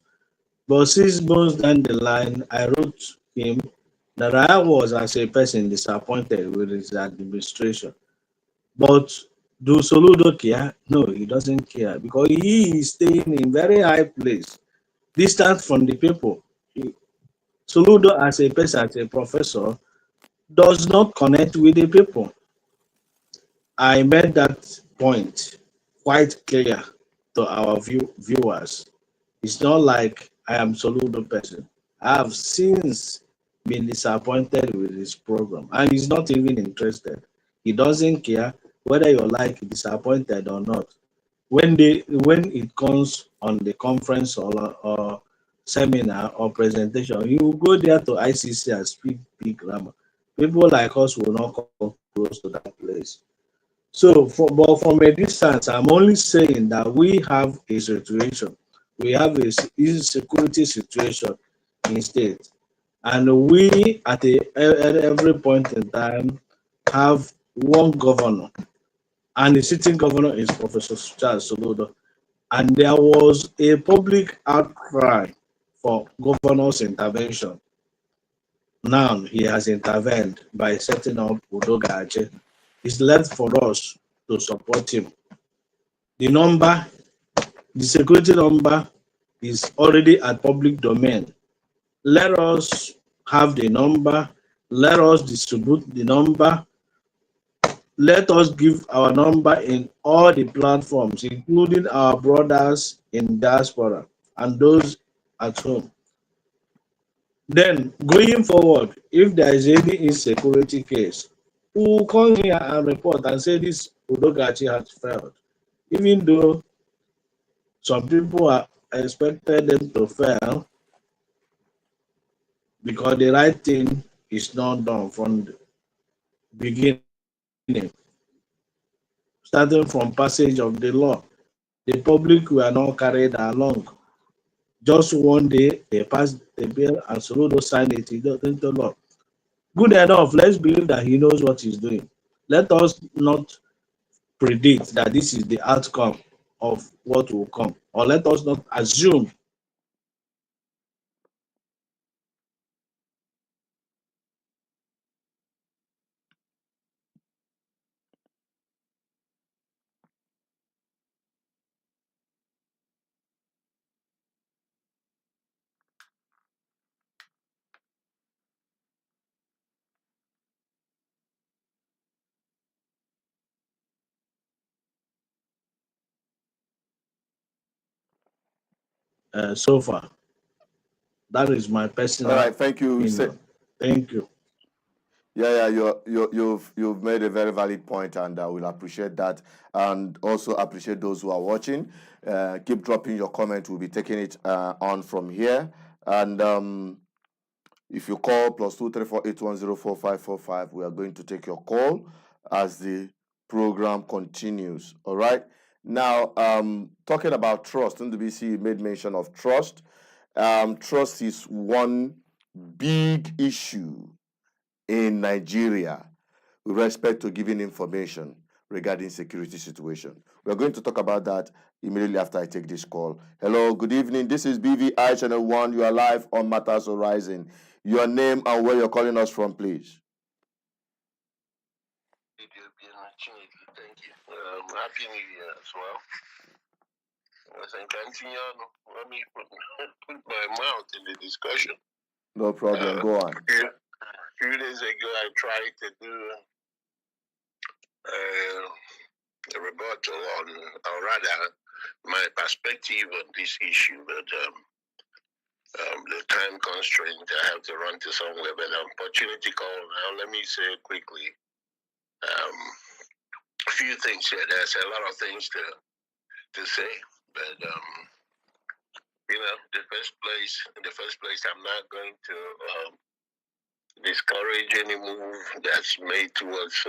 Speaker 5: But 6 months down the line, I wrote him that I was, as a person, disappointed with his administration. But do Soludo care? No, he doesn't care, because he is staying in very high place, distant from the people. Soludo, as a person, as a professor, does not connect with the people. I made that point quite clear to our viewers. It's not like I am Soludo person. I have since been disappointed with his program, and he's not even interested. He doesn't care whether you're like disappointed or not. When it comes on the conference or seminar or presentation, you will go there to ICC and speak big grammar. People like us will not come close to that place. So, but from a distance, I'm only saying that we have a situation. We have a insecurity situation in state, and we at every point in time have one governor, and the sitting governor is Professor Charles Soludo. And there was a public outcry for governor's intervention. Now he has intervened by setting up Udoga Achi. It's left for us to support him. The number, the security number is already at public domain. Let us have the number. Let us distribute the number. Let us give our number in all the platforms, including our brothers in diaspora and those at home. Then, going forward, if there is any insecurity case, we will come here and report and say this Udogachi has failed. Even though some people are expected them to fail because the right thing is not done from the beginning, starting from passage of the law. The public were not carried along. Just one day, they passed the bill and Soludo signed it into law. Good enough. Let's believe that he knows what he's doing. Let us not predict that this is the outcome of what will come, or let us not assume. So far, that is my
Speaker 1: All
Speaker 5: personal
Speaker 1: right, thank you.
Speaker 5: opinion. Thank you.
Speaker 1: Yeah, you've made a very valid point, and I will appreciate that, and also appreciate those who are watching. Keep dropping your comment. We'll be taking it on from here. And if you call +234810455, we are going to take your call as the program continues. All right. Now, talking about trust, NWBC made mention of trust. Trust is one big issue in Nigeria with respect to giving information regarding security situation. We're going to talk about that immediately after I take this call. Hello, good evening. This is BVI Channel 1. You are live on Matters Horizon. Your name and where you're calling us from, please.
Speaker 7: Thank you. Happy New Year as well. As I continue, let me put my mouth in the discussion.
Speaker 1: No problem. Go on.
Speaker 7: A few days ago, I tried to do a rebuttal on, or rather, my perspective on this issue, but the time constraint, I have to run to somewhere. But opportunity call now. Let me say quickly a few things here. There's a lot of things to say, but you know, in the first place, I'm not going to discourage any move that's made towards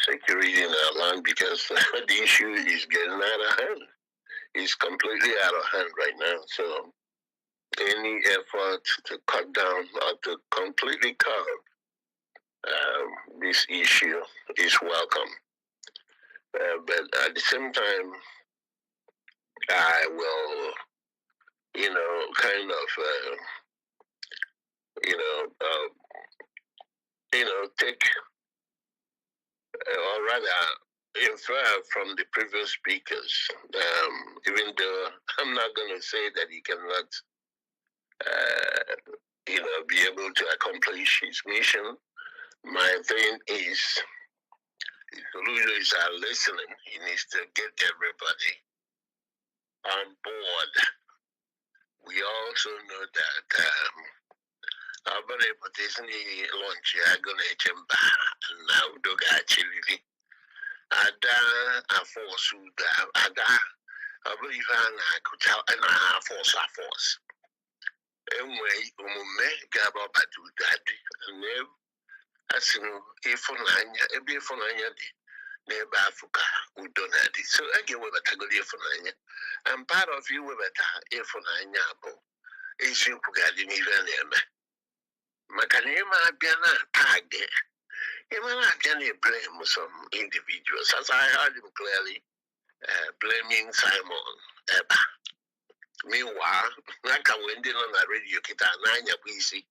Speaker 7: security in our land, because the issue is getting out of hand. It's completely out of hand right now. So any effort to cut down or to completely curb this issue is welcome. But at the same time, I will, kind of, take, or rather, infer from the previous speakers, even though I'm not going to say that he cannot, be able to accomplish his mission. My thing is Soludo is listening, he needs to get everybody on board. We also know that our reputation launch agony chamber now dog actually ada a force ada I believe I could tell and a force. Anyway, gaba batu dadi and asinu ifunanya ebi ifunanya di n'ebe Africa udonadi. So again we batagoli ifunanya. And part of you we bata ifunanya abo eziokwu gadi n'ife na-eme. Maka na ịma abịa na tag ịma na-abịa na blame some individuals, as I heard him clearly blaming Simon Eba. Meanwhile, like when they on the radio kita n'anya bụ isi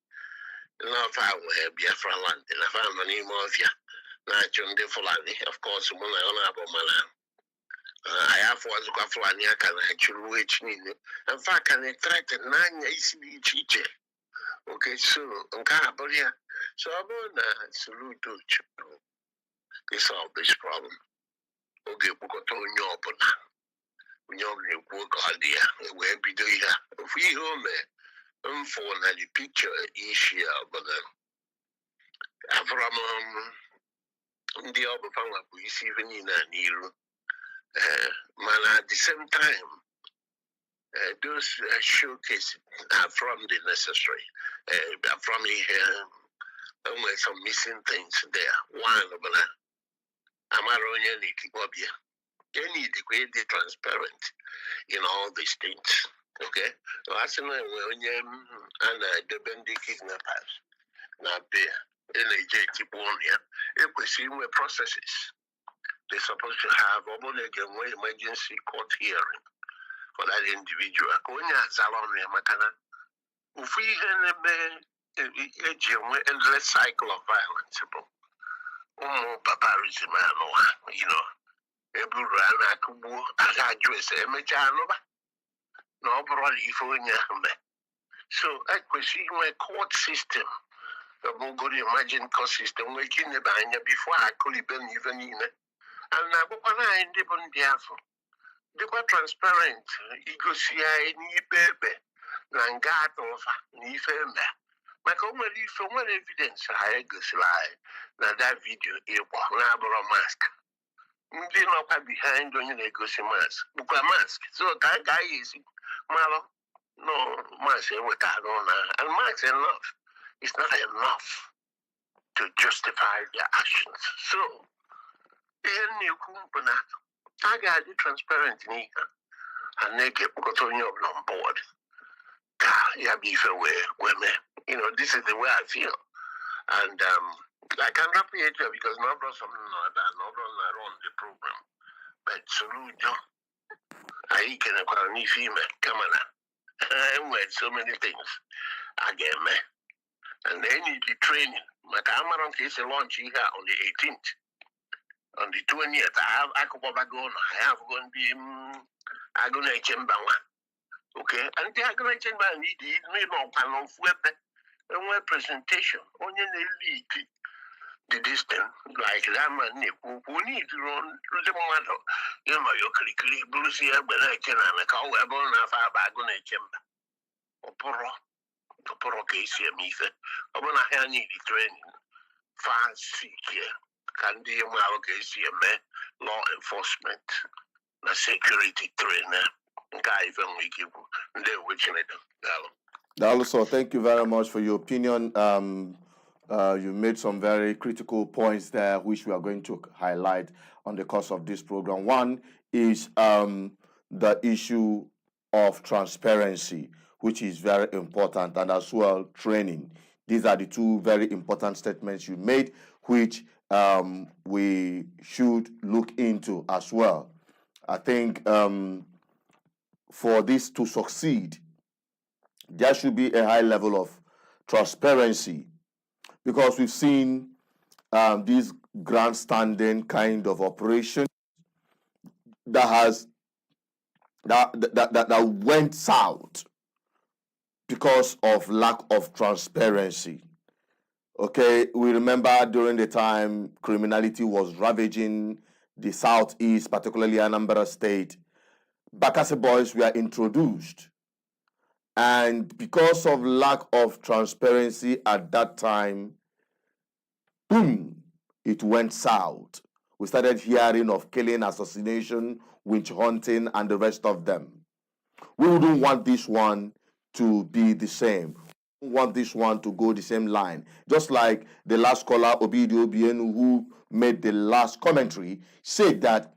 Speaker 7: n'ọfa wee Biafra land na fa nọ n'ime ọfịa na-achụ ndị Fulani. Of course, mụ na ọ na-abụ mana anyị afọ ọzọkwa Fulani aka na-achụrụ echi niile. In fact, ka na-threaten n'anya isi dị iche iche. Okay, so nke a bụrụ ya. So ọ bụrụ na Soludo chọrọ solve this problem, oge kpọkọta onye ọbụla ekwu oge ọ dị ya wee bido ihe a. Ofu ihe o mee mfụ na the picture issue ọbụla afọrọ m ndị ọbụla nwabụ isi ife niile a n'iru. Mana at the same time those showcases are from the necessary. From here, there's some missing things there. One, Amaronia Nikibobia. They need to be transparent in all these things. Okay? Last night, when you and the Bendy kidnappers, now beer, NAJ Tibonia, if we see more processes, they're supposed to have a emergency court hearing for that individual. Konya Zalon Makana. If we have a endless cycle of violence, barbarism, you know, every rana kubu, I address a mechanova, no, probably for so I could see my court system, the Mongolian imagine court system, making the banya before I could even in it. And I go on a independent therefore. They were transparent. You go see any baby, Nangat over, Nifemba. My common evidence I go slide. Now that video, a mask. They not behind when you go see mask. Book a mask. So that guy is Malo. No, mask with that on. And mask enough. It's not enough to justify their actions. So, in your company, I got it transparent in here. And they get on board. Yeah, be fair women. You know, this is the way I feel. And I can appreciate it because no brought something like that, no brought on the program. But Soludo, I can acquire any female, come on. I with so many things. Again, man. And they need the training. My camera is a launch here on the 18th. On the 20th, I could go back on. I have going to be I'm going to chamber one. Okay, and they are going to chamber need no panel of weapon and one presentation on your lead the distance like that man who need to run the matter. You know, you're quickly Bruce here, but I can call a bone of our going to chamber. Oporo case here, me said, I want to have need the training. Fast seek here. Can do our case here, man. Law enforcement, the security trainer, guy from we give the witch in it.
Speaker 1: Also, thank you very much for your opinion. You made some very critical points there, which we are going to highlight on the course of this program. One is the issue of transparency, which is very important, and as well training. These are the two very important statements you made, which we should look into as well. I think for this to succeed, there should be a high level of transparency, because we've seen this grandstanding kind of operation that went south because of lack of transparency. Okay, we remember during the time criminality was ravaging the southeast, particularly Anambra State, Bakassi boys were introduced. And because of lack of transparency at that time, boom, it went south. We started hearing of killing, assassination, witch hunting, and the rest of them. We wouldn't want this one to be the same. We want this one to go the same line. Just like the last caller, Obidio Obienu, who made the last commentary, said that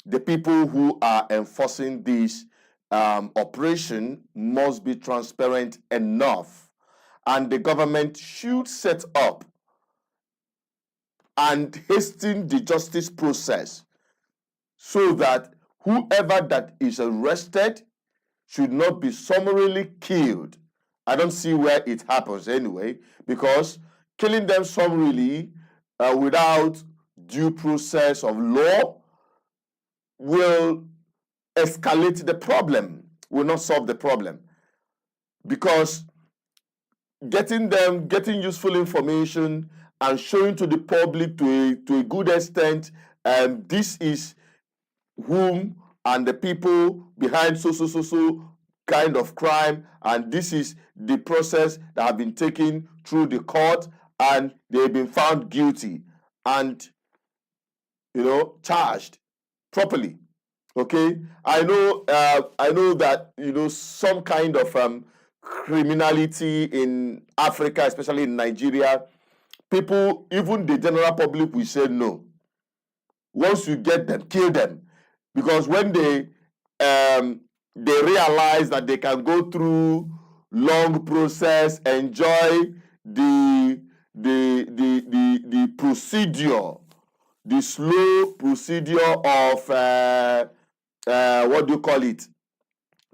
Speaker 1: the people who are enforcing this operation must be transparent enough, and the government should set up and hasten the justice process so that whoever that is arrested should not be summarily killed. I don't see where it happens anyway, because killing them summarily without due process of law will escalate the problem, will not solve the problem. Because getting useful information and showing to the public to a good extent, this is whom and the people behind so kind of crime, and this is the process that have been taken through the court, and they've been found guilty and charged properly. Okay, I know that some kind of criminality in Africa, especially in Nigeria, people, even the general public, will say no. Once you get them, kill them, because when they realize that they can go through long process, enjoy the procedure, the slow procedure of what do you call it,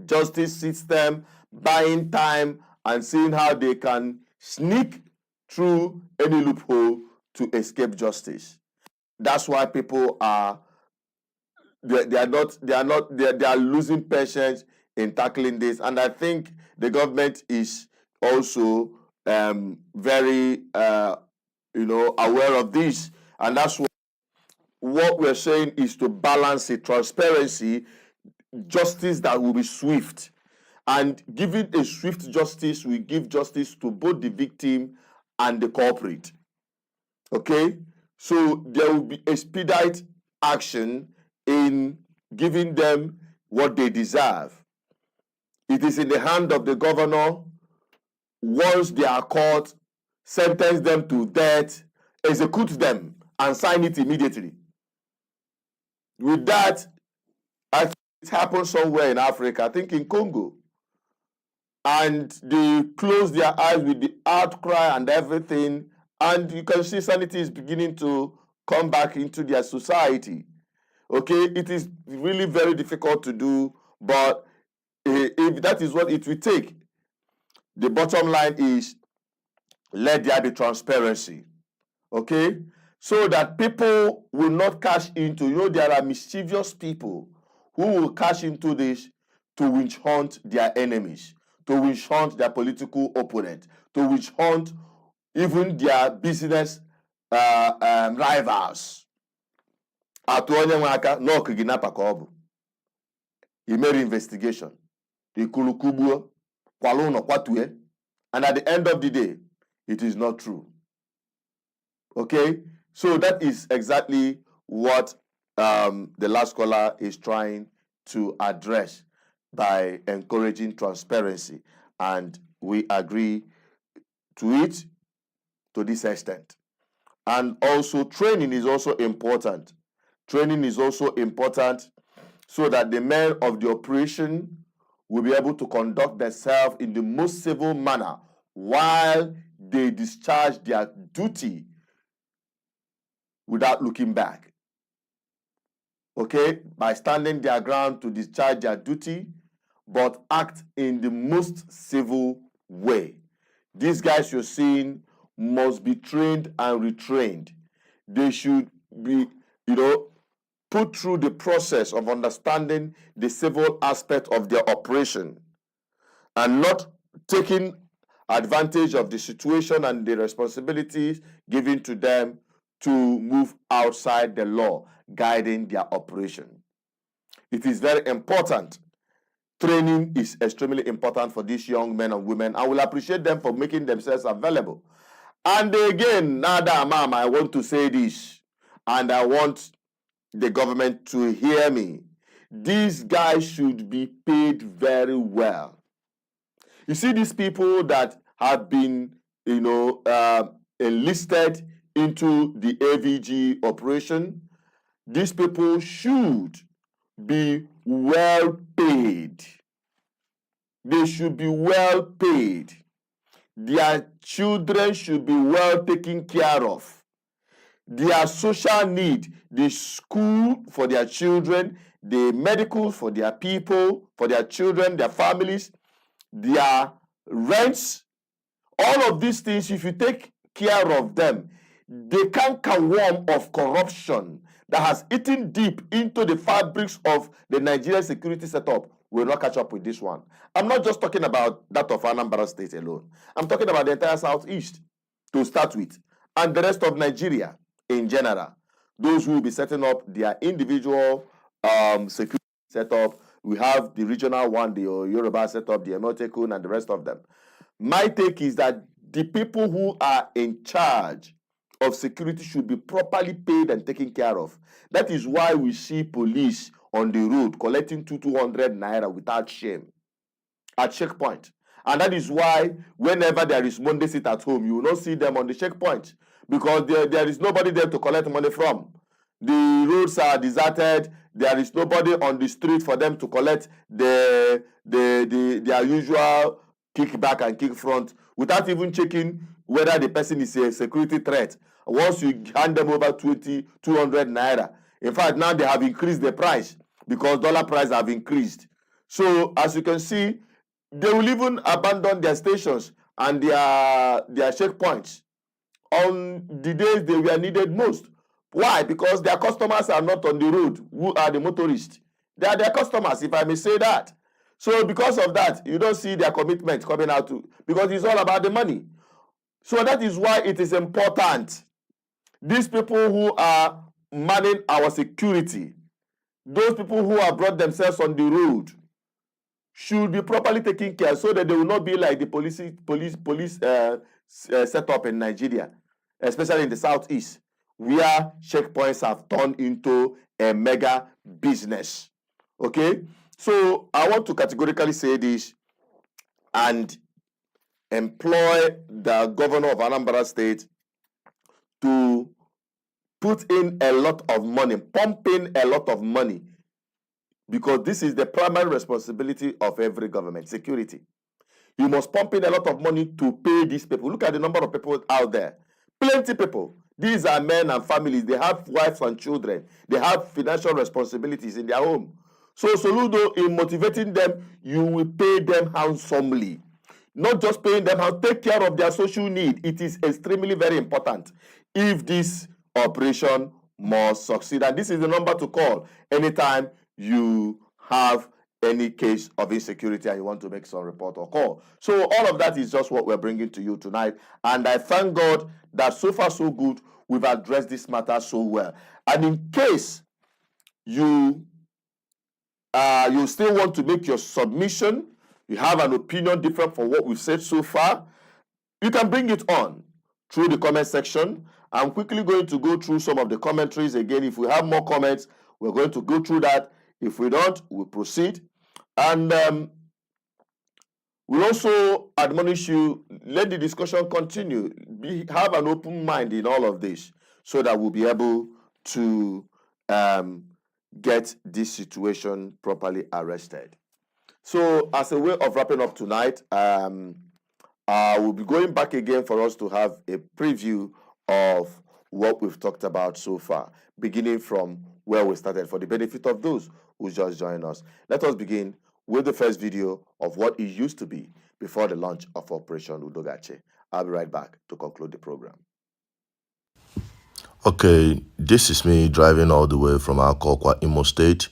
Speaker 1: justice system, buying time and seeing how they can sneak through any loophole to escape justice. That's why people are losing patience in tackling this, and I think the government is also very aware of this, and that's what we're saying is to balance it, transparency, justice that will be swift. And giving a swift justice will give justice to both the victim and the culprit. Okay? So there will be expedite action in giving them what they deserve. It is in the hand of the governor. Once they are caught, sentence them to death, execute them, and sign it immediately. With that, I think it happened somewhere in Africa, I think in Congo. And they close their eyes with the outcry and everything, and you can see sanity is beginning to come back into their society. Okay, it is really very difficult to do, but if that is what it will take, the bottom line is let there be transparency. Okay, so that people will not cash into, there are mischievous people who will cash into this to witch hunt their enemies, to witch hunt their political opponent, to witch hunt even their business rivals. Atụ onye nwe aka n'ọkụ gị napa ka ọ bụ. He made investigation. Ikulu kugbuo, kwala ụlọ kwatue, and at the end of the day, it is not true. Okay, so that is exactly what the last caller is trying to address by encouraging transparency, and we agree to it to this extent. And also training is also important. Training is also important so that the men of the operation will be able to conduct themselves in the most civil manner while they discharge their duty without looking back. Okay, by standing their ground to discharge their duty, but act in the most civil way. These guys you're seeing must be trained and retrained. They should be, put through the process of understanding the civil aspect of their operation and not taking advantage of the situation and the responsibilities given to them to move outside the law guiding their operation. It is very important. Training is extremely important for these young men and women. I will appreciate them for making themselves available. And again, Nada Mama, I want to say this, and I want the government to hear me. These guys should be paid very well. You see, these people that have been, enlisted into the AVG operation, these people should be well paid. They should be well paid. Their children should be well taken care of. Their social need, the school for their children, the medical for their people, for their children, their families, their rents, all of these things, if you take care of them, the cankerworm of corruption that has eaten deep into the fabrics of the Nigerian security setup will not catch up with this one. I'm not just talking about that of Anambra State alone. I'm talking about the entire Southeast to start with, and the rest of Nigeria in general. Those who will be setting up their individual security setup. We have the regional one, the Yoruba setup, the Emotekun, and the rest of them. My take is that the people who are in charge of security should be properly paid and taken care of. That is why we see police on the road collecting 200 naira without shame at checkpoint. And that is why whenever there is Monday sit at home, you will not see them on the checkpoint, because there is nobody there to collect money from. The roads are deserted. There is nobody on the street for them to collect their usual kickback and kick front without even checking whether the person is a security threat. Once you hand them over 200 naira, in fact, now they have increased the price because dollar price have increased. So as you can see, they will even abandon their stations and their checkpoints on the days they were needed most. Why? Because their customers are not on the road. Who are the motorists? They are their customers, if I may say that. So because of that, you don't see their commitment coming out because it's all about the money. So that is why it is important. These people who are manning our security, those people who have brought themselves on the road, should be properly taken care so that they will not be like the police setup in Nigeria, especially in the Southeast, where checkpoints have turned into a mega business. Okay? So I want to categorically say this and employ the governor of Anambra State to put in a lot of money, pump in a lot of money, because this is the primary responsibility of every government, security. You must pump in a lot of money to pay these people. Look at the number of people out there. Plenty people. These are men and families. They have wives and children. They have financial responsibilities in their home. So Soludo, in motivating them, you will pay them handsomely. Not just paying them how, take care of their social need. It is extremely very important if this operation must succeed. And this is the number to call anytime you have any case of insecurity and you want to make some report or call. So all of that is just what we're bringing to you tonight. And I thank God that so far so good, we've addressed this matter so well. And in case you still want to make your submission, you have an opinion different from what we've said so far, you can bring it on through the comment section. I'm quickly going to go through some of the commentaries again. If we have more comments, we're going to go through that. If we don't, we'll proceed. And we'll also admonish you, let the discussion continue. Have an open mind in all of this so that we'll be able to get this situation properly arrested. So as a way of wrapping up tonight, we'll be going back again for us to have a preview of what we've talked about so far, beginning from where we started for the benefit of those who just joined us. Let us begin with the first video of what it used to be before the launch of Operation Udogache. I'll be right back to conclude the program. Okay, this is me driving all the way from Akokwa, Imo State,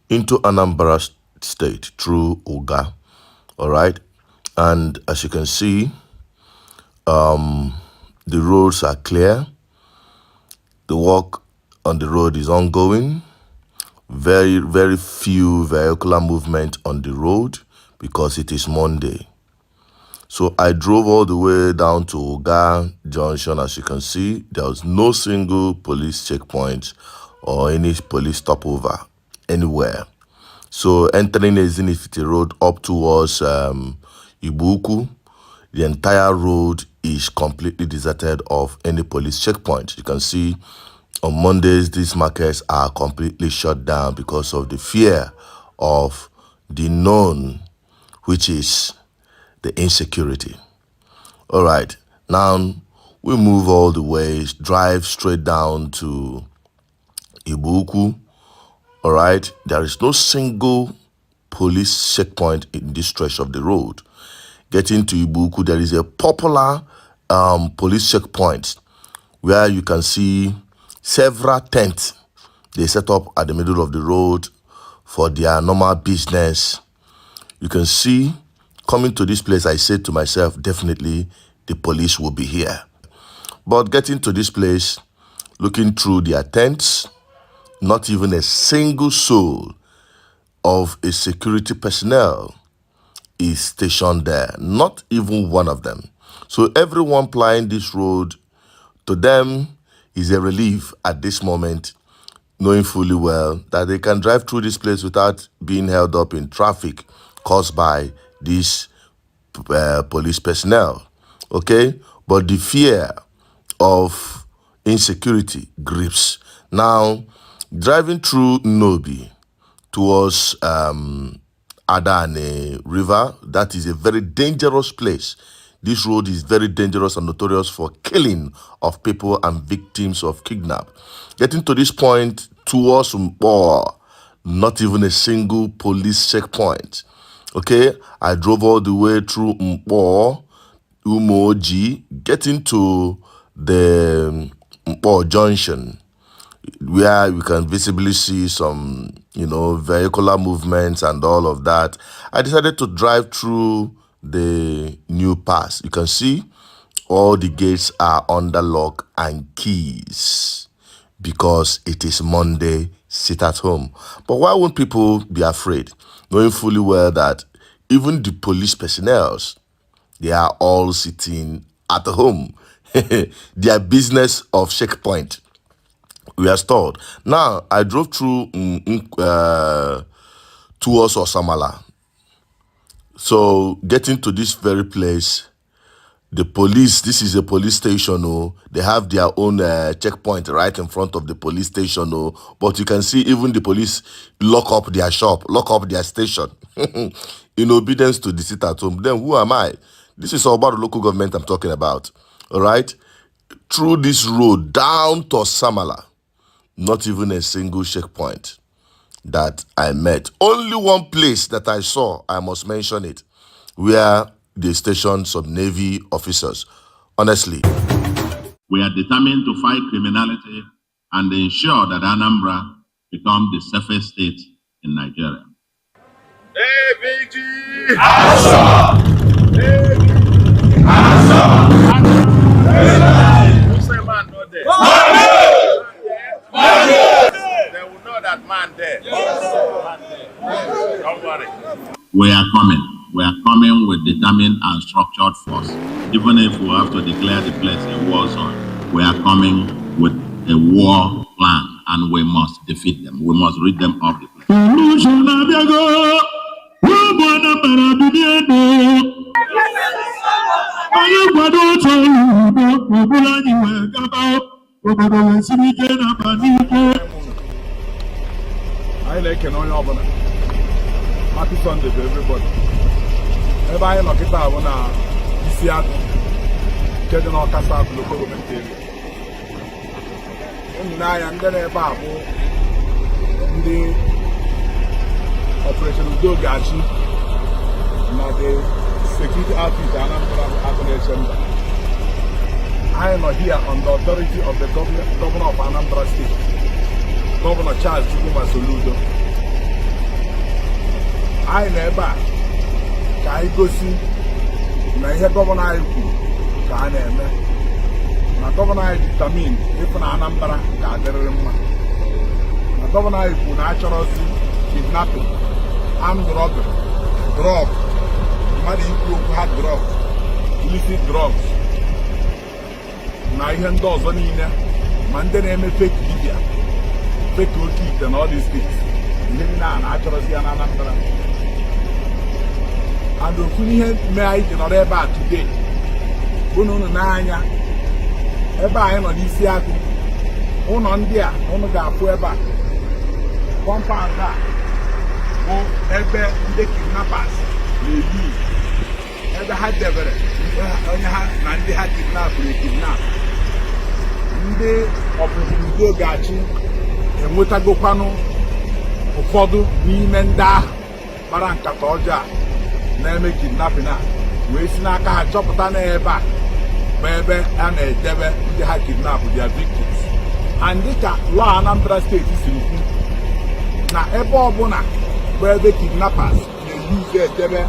Speaker 1: into Anambra State through Uga. All right, and as you can see, The roads are clear. The work on the road is ongoing. Very, very few vehicular movement on the road because it is Monday. So I drove all the way down to Uga Junction. As you can see, there was no single police checkpoint or any police stopover anywhere. So entering Ezinifite Road up towards Ibuku, the entire road is completely deserted of any police checkpoint. You can see on Mondays, these markets are completely shut down because of the fear of the known, which is the insecurity. All right, now we move all the way, drive straight down to Ibuku. All right, there is no single police checkpoint in this stretch of the road. Getting to Ibuku, there is a popular police checkpoint where you can see several tents they set up at the middle of the road for their normal business. You can see, coming to this place, I said to myself, definitely the police will be here. But getting to this place, looking through their tents, not even a single soul of a security personnel is stationed there. Not even one of them. So everyone plying this road, to them, is a relief at this moment, knowing fully well that they can drive through this place without being held up in traffic caused by these police personnel. Okay? But the fear of insecurity grips. Now, driving through Nobi towards Adane River, that is a very dangerous place. This road is very dangerous and notorious for killing of people and victims of kidnap. Getting to this point towards Mpo, not even a single police checkpoint. Okay, I drove all the way through Mpo, Umoji, getting to the Mpo Junction, where we can visibly see some, vehicular movements and all of that. I decided to drive through the new pass. You can see all the gates are under lock and keys because it is Monday, sit at home. But why won't people be afraid, knowing fully well that even the police personnel, they are all sitting at home. Their business of checkpoint, we are stored. Now, I drove through towards Osamala. So, getting to this very place, the police, this is a police station, they have their own checkpoint right in front of the police station, but you can see even the police lock up their shop, lock up their station, in obedience to the sit at home. Then who am I? This is all about the local government I'm talking about, all right? Through this road, down to Osamala, not even a single checkpoint that I met. Only one place that I saw, I must mention it, where they stationed some Navy officers. Honestly,
Speaker 2: We are determined to fight criminality and ensure that Anambra becomes the safest state in Nigeria.
Speaker 3: ABG! Who say man not there? They will know that man there. Don't worry.
Speaker 2: We are coming. We are coming with determined and structured force. Even if we have to declare the place a war zone, we are coming with a war plan and we must defeat them. We must rid them of the place.
Speaker 4: I like an only happy Sunday to everybody. Everybody look at that one. See at getting all cast out local government area. And then a babu the operation Udo Achi. Now the security outfit Anambra State. I am here on the authority of the governor of Anambra State, Governor Charles Soludo. I never can I go see na ihe gọvanọ anyị kwuru ka ka a na-eme na gọvanọ anyị determine ịfụ na Anambra ga-adịrịrị mma na gọvanọ anyị kwuru na achọrọzi kidnapping, armed robbery, drug, mmadụ ikwu okwu ha drug, illicit drugs na ihe ndị ọzọ niile, ma ndị na-eme fake media, fake oke ite na all these things, ihe niile a na-achọrọzi ya na Anambra. And ofu ihe mee anyị ji nọrọ ebe a today bụ na unu n'anya ebe anyị nọ n'isi akụ ụlọ ndị a unu ga-afụ ebe a compound a bụ ebe ndị kidnappers na-eyi, ebe ha debere onye ha na ndị ha kidnapụrụ ekidnap. Ndị ọbụbụrudo ga-achị enwetagokwanụ ụfọdụ n'ime ndị ahụ kpara nkata ọjọọ na-eme kidnapping a, wee si n'aka ha chọpụta na ebe a bụ ebe a na-edebe ndị ha kidnap their victims. And dịka law Anambra State siri kwu na ebe ọbụla bụ ebe kidnappers na-eyuzu edebe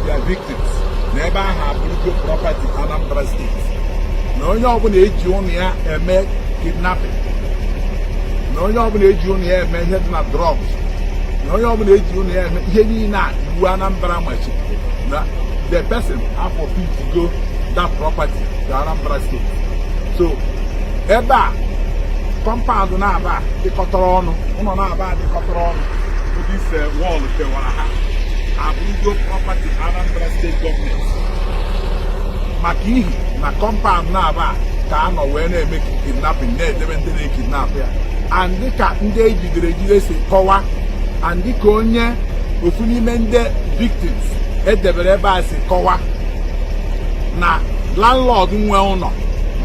Speaker 4: their victims, na ebe ahụ abụrụgo property Anambra State, na onye ọbụla eji ụnụ ya eme kidnapping, na onye ọbụla eji ụnụ ya eme ihe dị na drugs, na onye ọbụla eji ụnụ ya eme ihe niile a iwu Anambra machiri, na the person afọ fit go that property to Anambra State. So ebe a compound na-aba dịkọtara ọnụ, ụlọ na-aba dịkọtara ọnụ, ise wọl kewara ha, abụrụgo property Anambra State gọọmenti, maka ihi na compound na-aba ka a nọ wee na-eme kidnapping, na-edebe ndị na-ekidnap ya. And dịka ndị ejidere ejide si kọwa, and dịka onye ofu n'ime ndị victims edebere ebe a si kọwa, na landlord nwe ụlọ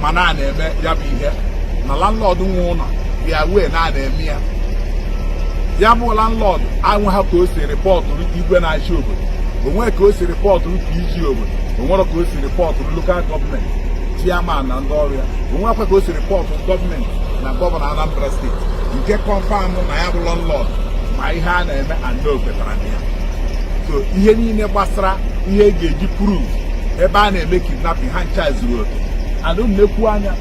Speaker 4: ma na-eme ya bụ ihe, na landlord nwe ụlọ bịa wee na-eme ya. Ya bụ landlord anweghị ka o si rịpọtụrụ igwe na-achị obodo, onwe ka o si rịpọtụrụ PG obodo, onwere ka o si rịpọtụrụ lokal gọọmenti chairman na ndị ọrụ ya, onwekwa ka o si rịpọtụrụ gọọmenti na gọvanọ Anambra Steeti nke kọnfam na ya bụ landlord ma ihe a na-eme and o kwetara na ya. So ihe niile gbasara ihe e ga-eji prove ebe a na-eme kidnapping ha ncha zuru oke. Adụ nnekwu anya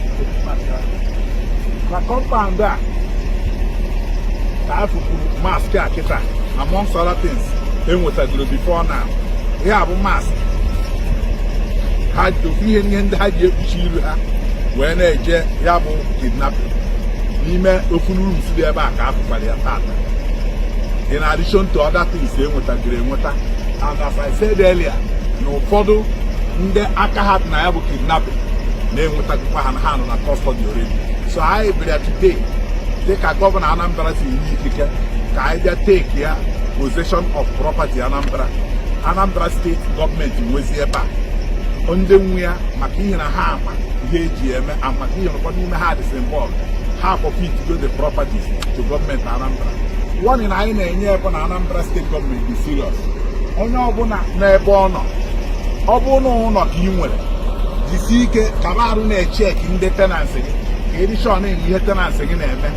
Speaker 4: na compound a ka afụpụrụ mask a kịta, amongst other things enwetagoro before now. Ihe a bụ mask ha dofu ihe ndị ha ji ekpuchi iru ha wee na-eje ya bụ kidnapping n'ime ofu rooms dị ebe a ka afụkwara ya tata, in addition to other things enwetagoro enweta. And as I said earlier, na ụfọdụ ndị aka ha na ya bụ kidnapping na-enwetagokwa ha nọ na custody already. So anyị bịara today dịka gọvanọ Anambra si nye ikike ka anyị bịa take ya possession of property Anambra State gọọmenti nwezi ebe a ndị nwe ya, maka ihe na ha ama ihe eji eme, maka ihe ụfọdụ n'ime ha dị involved, ha forfeit go the properties to gọọmenti Anambra. Warning anyị na-enye ebe na Anambra State gọọmenti dị serious. Onye ọbụla n'ebe ọ nọ, ọ bụ ụlọ ka ị nwere, jisi ike kaba arụ na-echeki ndị tenancy gị ka edishọn ihe tenancy gị na-eme.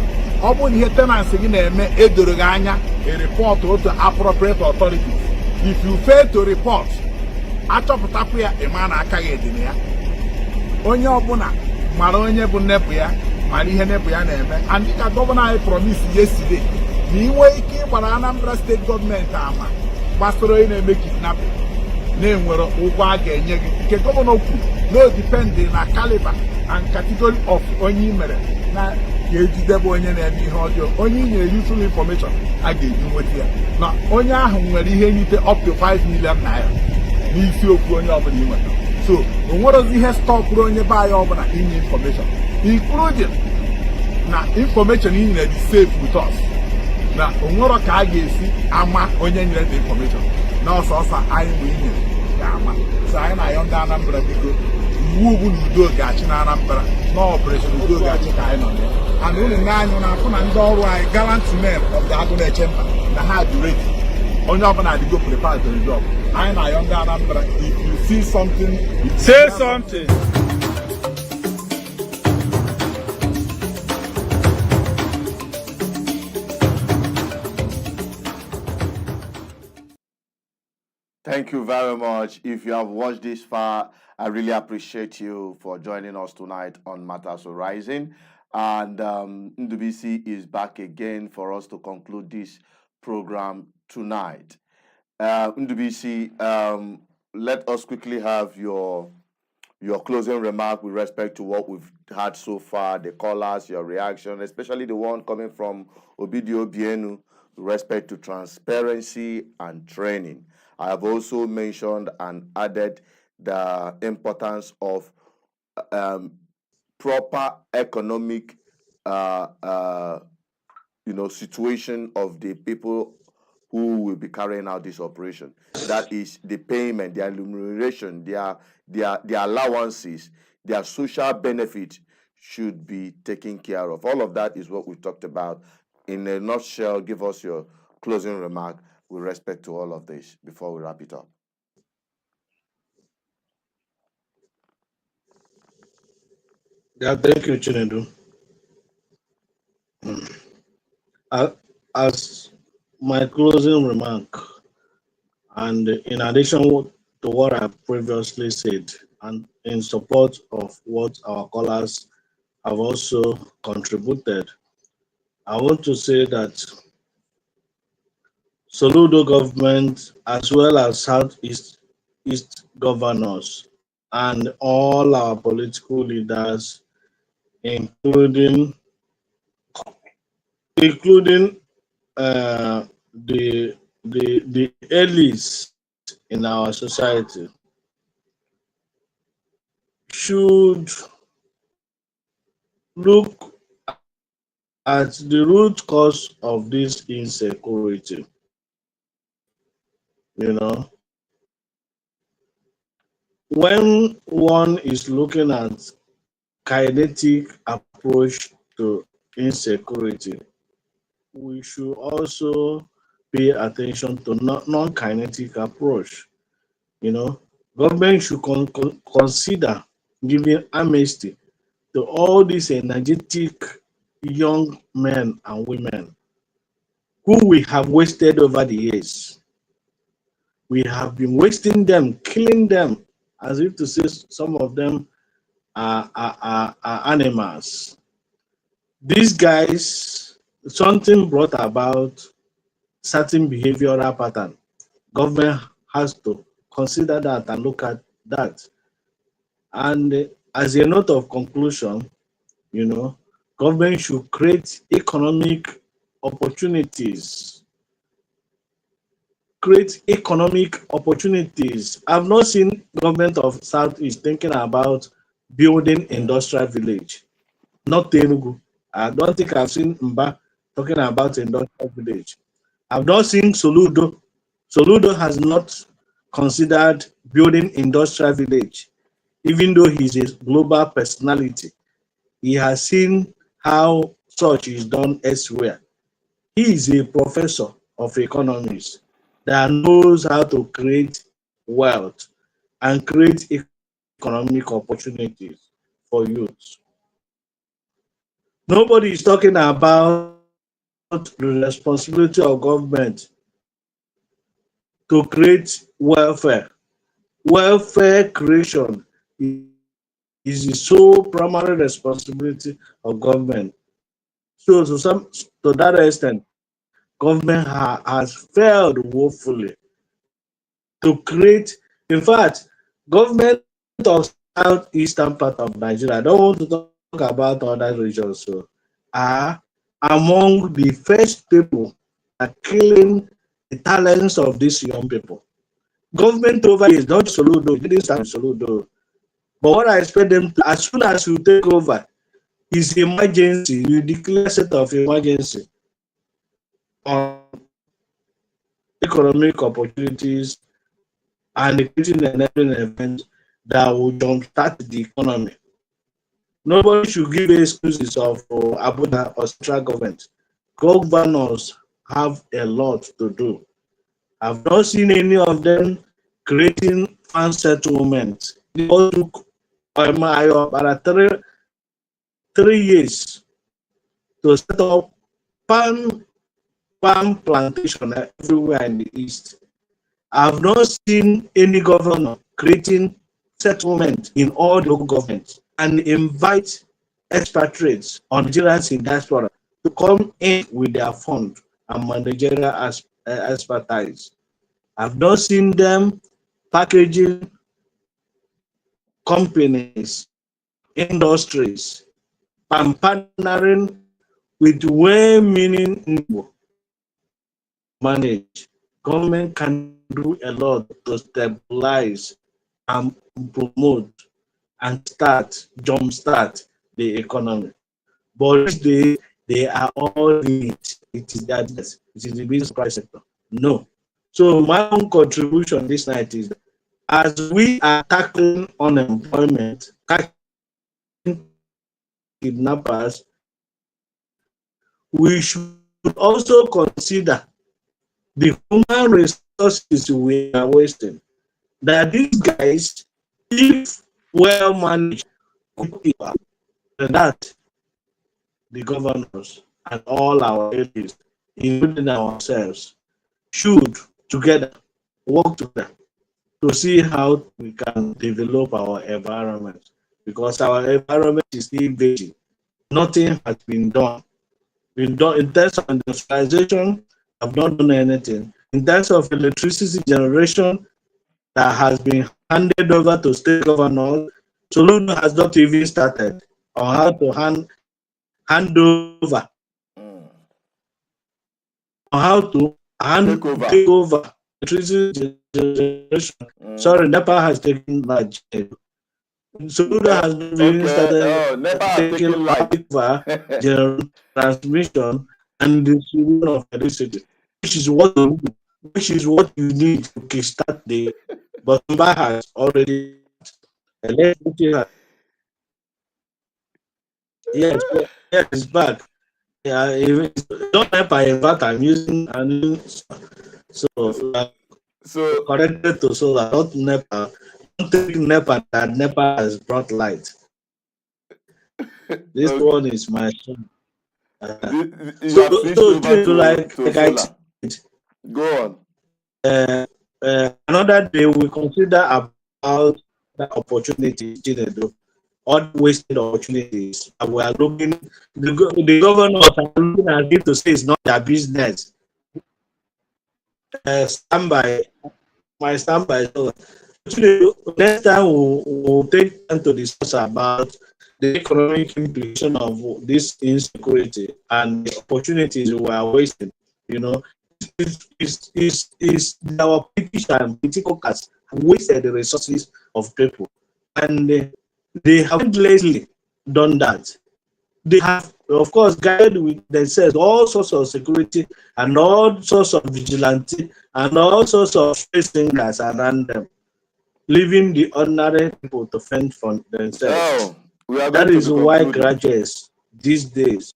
Speaker 4: Ọ bụ na ihe tenancy gị na-eme edoro gị anya, a report otu appropriate authorities. If you fail to report, achọpụtakwa ya ịma na aka gị dị na ya. Onye ọbụla mara onye bụ nepụ ya, mara ihe nepụ ya na-eme. And dịka gọvanọ anyị promise yesterday na inwe ike ịgbara Anambra State gọọmenti ama gbasara onye na-eme kidnapping na-enwere ụgwọ a ga-enye gị, nke gọvanọ kwuru no depending na caliber and category of onye i mere na ga-ejidebe onye na-eme ihe ọjọọ. Onye i nyere useful information a ga-eji nweta ya, na onye ahụ nwere ihe nrite up to 5 million naira n'isi okwu onye ọbụla i nweta. So o nwerozi ihe stọpụrụ onye be anyị ọbụla inye information, including na information i nyere dị safe with us, na o nwero ka a ga-esi ama onye nyere the information na ọsọsọ anyị bụ inyere ga-ama. So anyị na-ayọ ndị Anambra biko, iwu bụ na udo ga-achị na Anambra, na operation udo ga-achị ka anyị nọ ya. And unu na-anyụ na-afụ na ndị ọrụ anyị gallant men of the agụ na-eche mba na ha dị ready, onye ọbụla adịgo prepared to the job. Anyị na-ayọ ndị Anambra, if you see something,
Speaker 8: say something.
Speaker 1: Thank you very much. If you have watched this far, I really appreciate you for joining us tonight on Matters Horizon. And Ndubisi is back again for us to conclude this program tonight. Ndubisi, let us quickly have your closing remark with respect to what we've had so far, the callers, your reaction, especially the one coming from Obidio Bienu with respect to transparency and training. I have also mentioned and added the importance of proper economic situation of the people who will be carrying out this operation. That is the payment, their remuneration, their allowances, their social benefit should be taken care of. All of that is what we talked about. In a nutshell, give us your closing remark with respect to all of this before we wrap it up.
Speaker 5: Yeah, thank you, Chinedu. As my closing remark, and in addition to what I previously said, and in support of what our callers have also contributed, I want to say that Soludo government, as well as Southeast governors, and all our political leaders, including uh, the elites in our society, should look at the root cause of this insecurity. You know, when one is looking at kinetic approach to insecurity, we should also pay attention to non-kinetic approach. You know, government should consider giving amnesty to all these energetic young men and women who we have wasted over the years. We have been wasting them, killing them, as if to say some of them are animals. These guys, something brought about certain behavioral pattern. Government has to consider that and look at that. And as a note of conclusion, you know, government should create economic opportunities. Create economic opportunities. I've not seen government of Southeast thinking about building industrial village. Not Telugu. I don't think I've seen Mba talking about industrial village. I've not seen Soludo. Soludo has not considered building industrial village, even though he's a global personality. He has seen how such is done elsewhere. He is a professor of economics that knows how to create wealth and create economic opportunities for youth. Nobody is talking about the responsibility of government to create welfare. Welfare creation is the sole primary responsibility of government. So to that extent, government has failed woefully to create. In fact, government of southeastern part of Nigeria, I don't want to talk about other regions, so are among the first people that killing the talents of these young people. Government over is not Soludo, it didn't start with Soludo. But what I expect them to, as soon as you take over, is emergency. You declare state of emergency on economic opportunities and creating an event that will jumpstart the economy. Nobody should give excuses of Abuja or central government. Governors have a lot to do. I've not seen any of them creating fan settlements. It all took about 3 years to set up palm plantation everywhere in the east. I've not seen any governor creating settlement in all the local governments and invite expatriates or Nigerians in diaspora to come in with their fund and managerial expertise. I've not seen them packaging companies, industries, and partnering with well-meaning manage. Government can do a lot to stabilize and promote and jumpstart the economy. But these days, they are all in it. It is that it is the business price sector. No. So my own contribution this night is that as we are tackling unemployment, tackling kidnappers, we should also consider the human resources we are wasting. That these guys, if well managed, that the governors and all our areas, including ourselves, should together work together to see how we can develop our environment, because our environment is still vaging. Nothing has been done. In terms of industrialization, have not done anything. In terms of electricity generation, that has been handed over to state governors, Soludo has not even started on how to hand over,
Speaker 1: Mm.
Speaker 5: on how to take over electricity generation. Sorry, NEPA has taken large. Soludo has not even started
Speaker 1: Never has
Speaker 5: taking
Speaker 1: taken light.
Speaker 5: over general transmission and distribution of electricity, which is what you need to kickstart the. But NEPA has already electricity. Yes, yes, it's back. Yeah, even don't NEPA. In fact, I'm using so
Speaker 1: So
Speaker 5: connected to solar, not NEPA. Don't take NEPA that NEPA has brought light. This one is my son.
Speaker 1: you have switched over
Speaker 5: Like
Speaker 1: to
Speaker 5: I
Speaker 1: solar.
Speaker 5: said,
Speaker 1: Go on.
Speaker 5: another day we consider about the opportunities, all wasted opportunities. And we are looking, the governors are looking at it to say it's not their business. Standby, my standby. So next time we'll take time to discuss about the economic implication of this insecurity and the opportunities we are wasting. You know, is our politician political class have wasted the resources of people, and they have lately done that. They have, of course, guided with themselves all sorts of security and all sorts of vigilante and all sorts of street singers around them, leaving the ordinary people to fend for themselves.
Speaker 1: Oh, we are
Speaker 5: That
Speaker 1: going to
Speaker 5: is
Speaker 1: be
Speaker 5: why
Speaker 1: concluding.
Speaker 5: graduates these days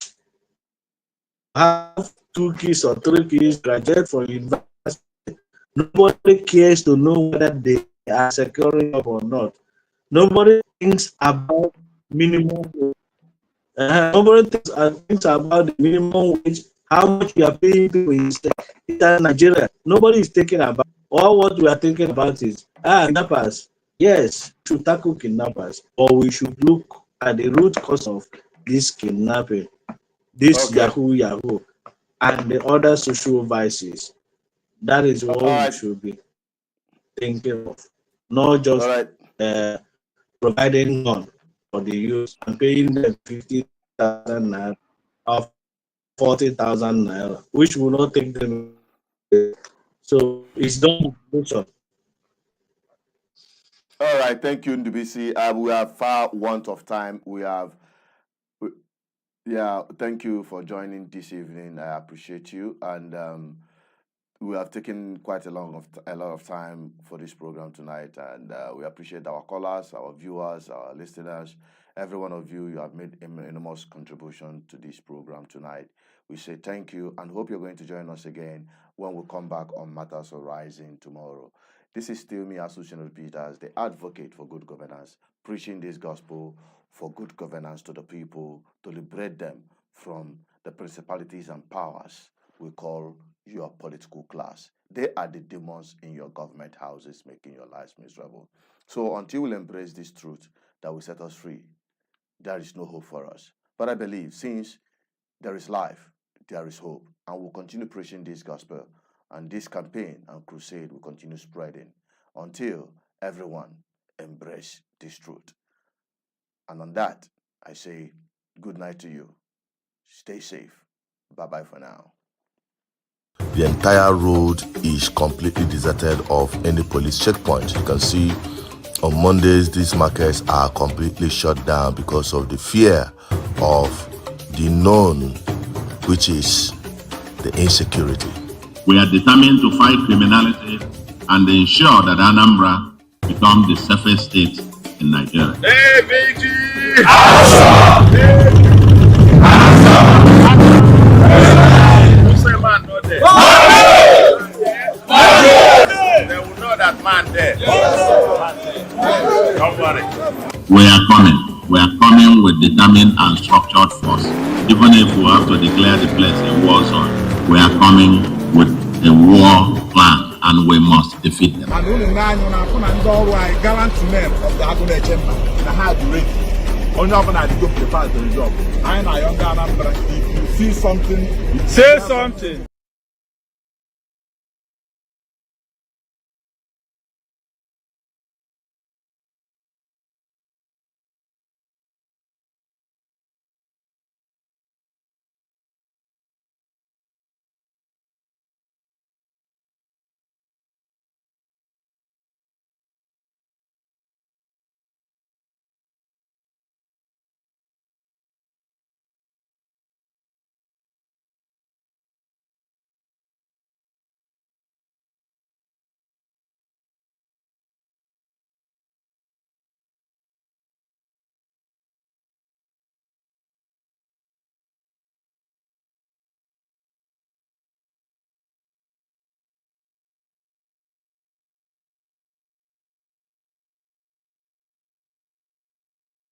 Speaker 5: have 2 kids or 3 kids graduate from university. Nobody cares to know whether they are securing up or not. Nobody thinks about minimum wage. Nobody thinks about the minimum wage, how much we are paying people in Nigeria. Nobody is thinking about. All what we are thinking about is kidnappers. Yes, to tackle kidnappers, but we should look at the root cause of this kidnapping, this
Speaker 1: Okay.
Speaker 5: Yahoo, and the other social vices. That is what
Speaker 1: All
Speaker 5: we
Speaker 1: right.
Speaker 5: should be thinking of, not just
Speaker 1: All right.
Speaker 5: providing gun for the youth and paying them 50,000 naira or 40,000 naira, which will not take them. So it's done.
Speaker 1: All right. Thank you, Ndubisi. We have far want of time. Yeah. Thank you for joining this evening. I appreciate you, and we have taken quite a lot of time for this program tonight, and we appreciate our callers, our viewers, our listeners. Every one of you have made an enormous contribution to this program tonight. We say thank you and hope you're going to join us again when we come back on Matters Horizon tomorrow. This is still me, Association Peters, the advocate for good governance, preaching this gospel for good governance to the people, to liberate them from the principalities and powers we call your political class. They are the demons in your government houses making your lives miserable. So until we embrace this truth that will set us free, there is no hope for us. But I believe since there is life, there is hope, and we'll continue preaching this gospel, and this campaign and crusade will continue spreading until everyone embrace this truth. And on that, I say good night to you. Stay safe. Bye-bye for now. The entire road is completely deserted of any police checkpoint. You can see on Mondays, these markets are completely shut down because of the fear of the known, which is the insecurity.
Speaker 2: We are determined to fight criminality and ensure that Anambra becomes the safest state in Nigeria.
Speaker 3: Hey, BG! Who say man not there? They will know that man there. Don't worry.
Speaker 2: We are coming. We are coming with determined and structured force. Even if we have to declare the place a war zone, we are coming with a war plan and we must defeat them.
Speaker 4: And only nine on our phone and all right, gallant men of the Agune Chamber, the hard ready. On your own, I go to the job. I know younger Anambra. If you see something,
Speaker 8: Say something.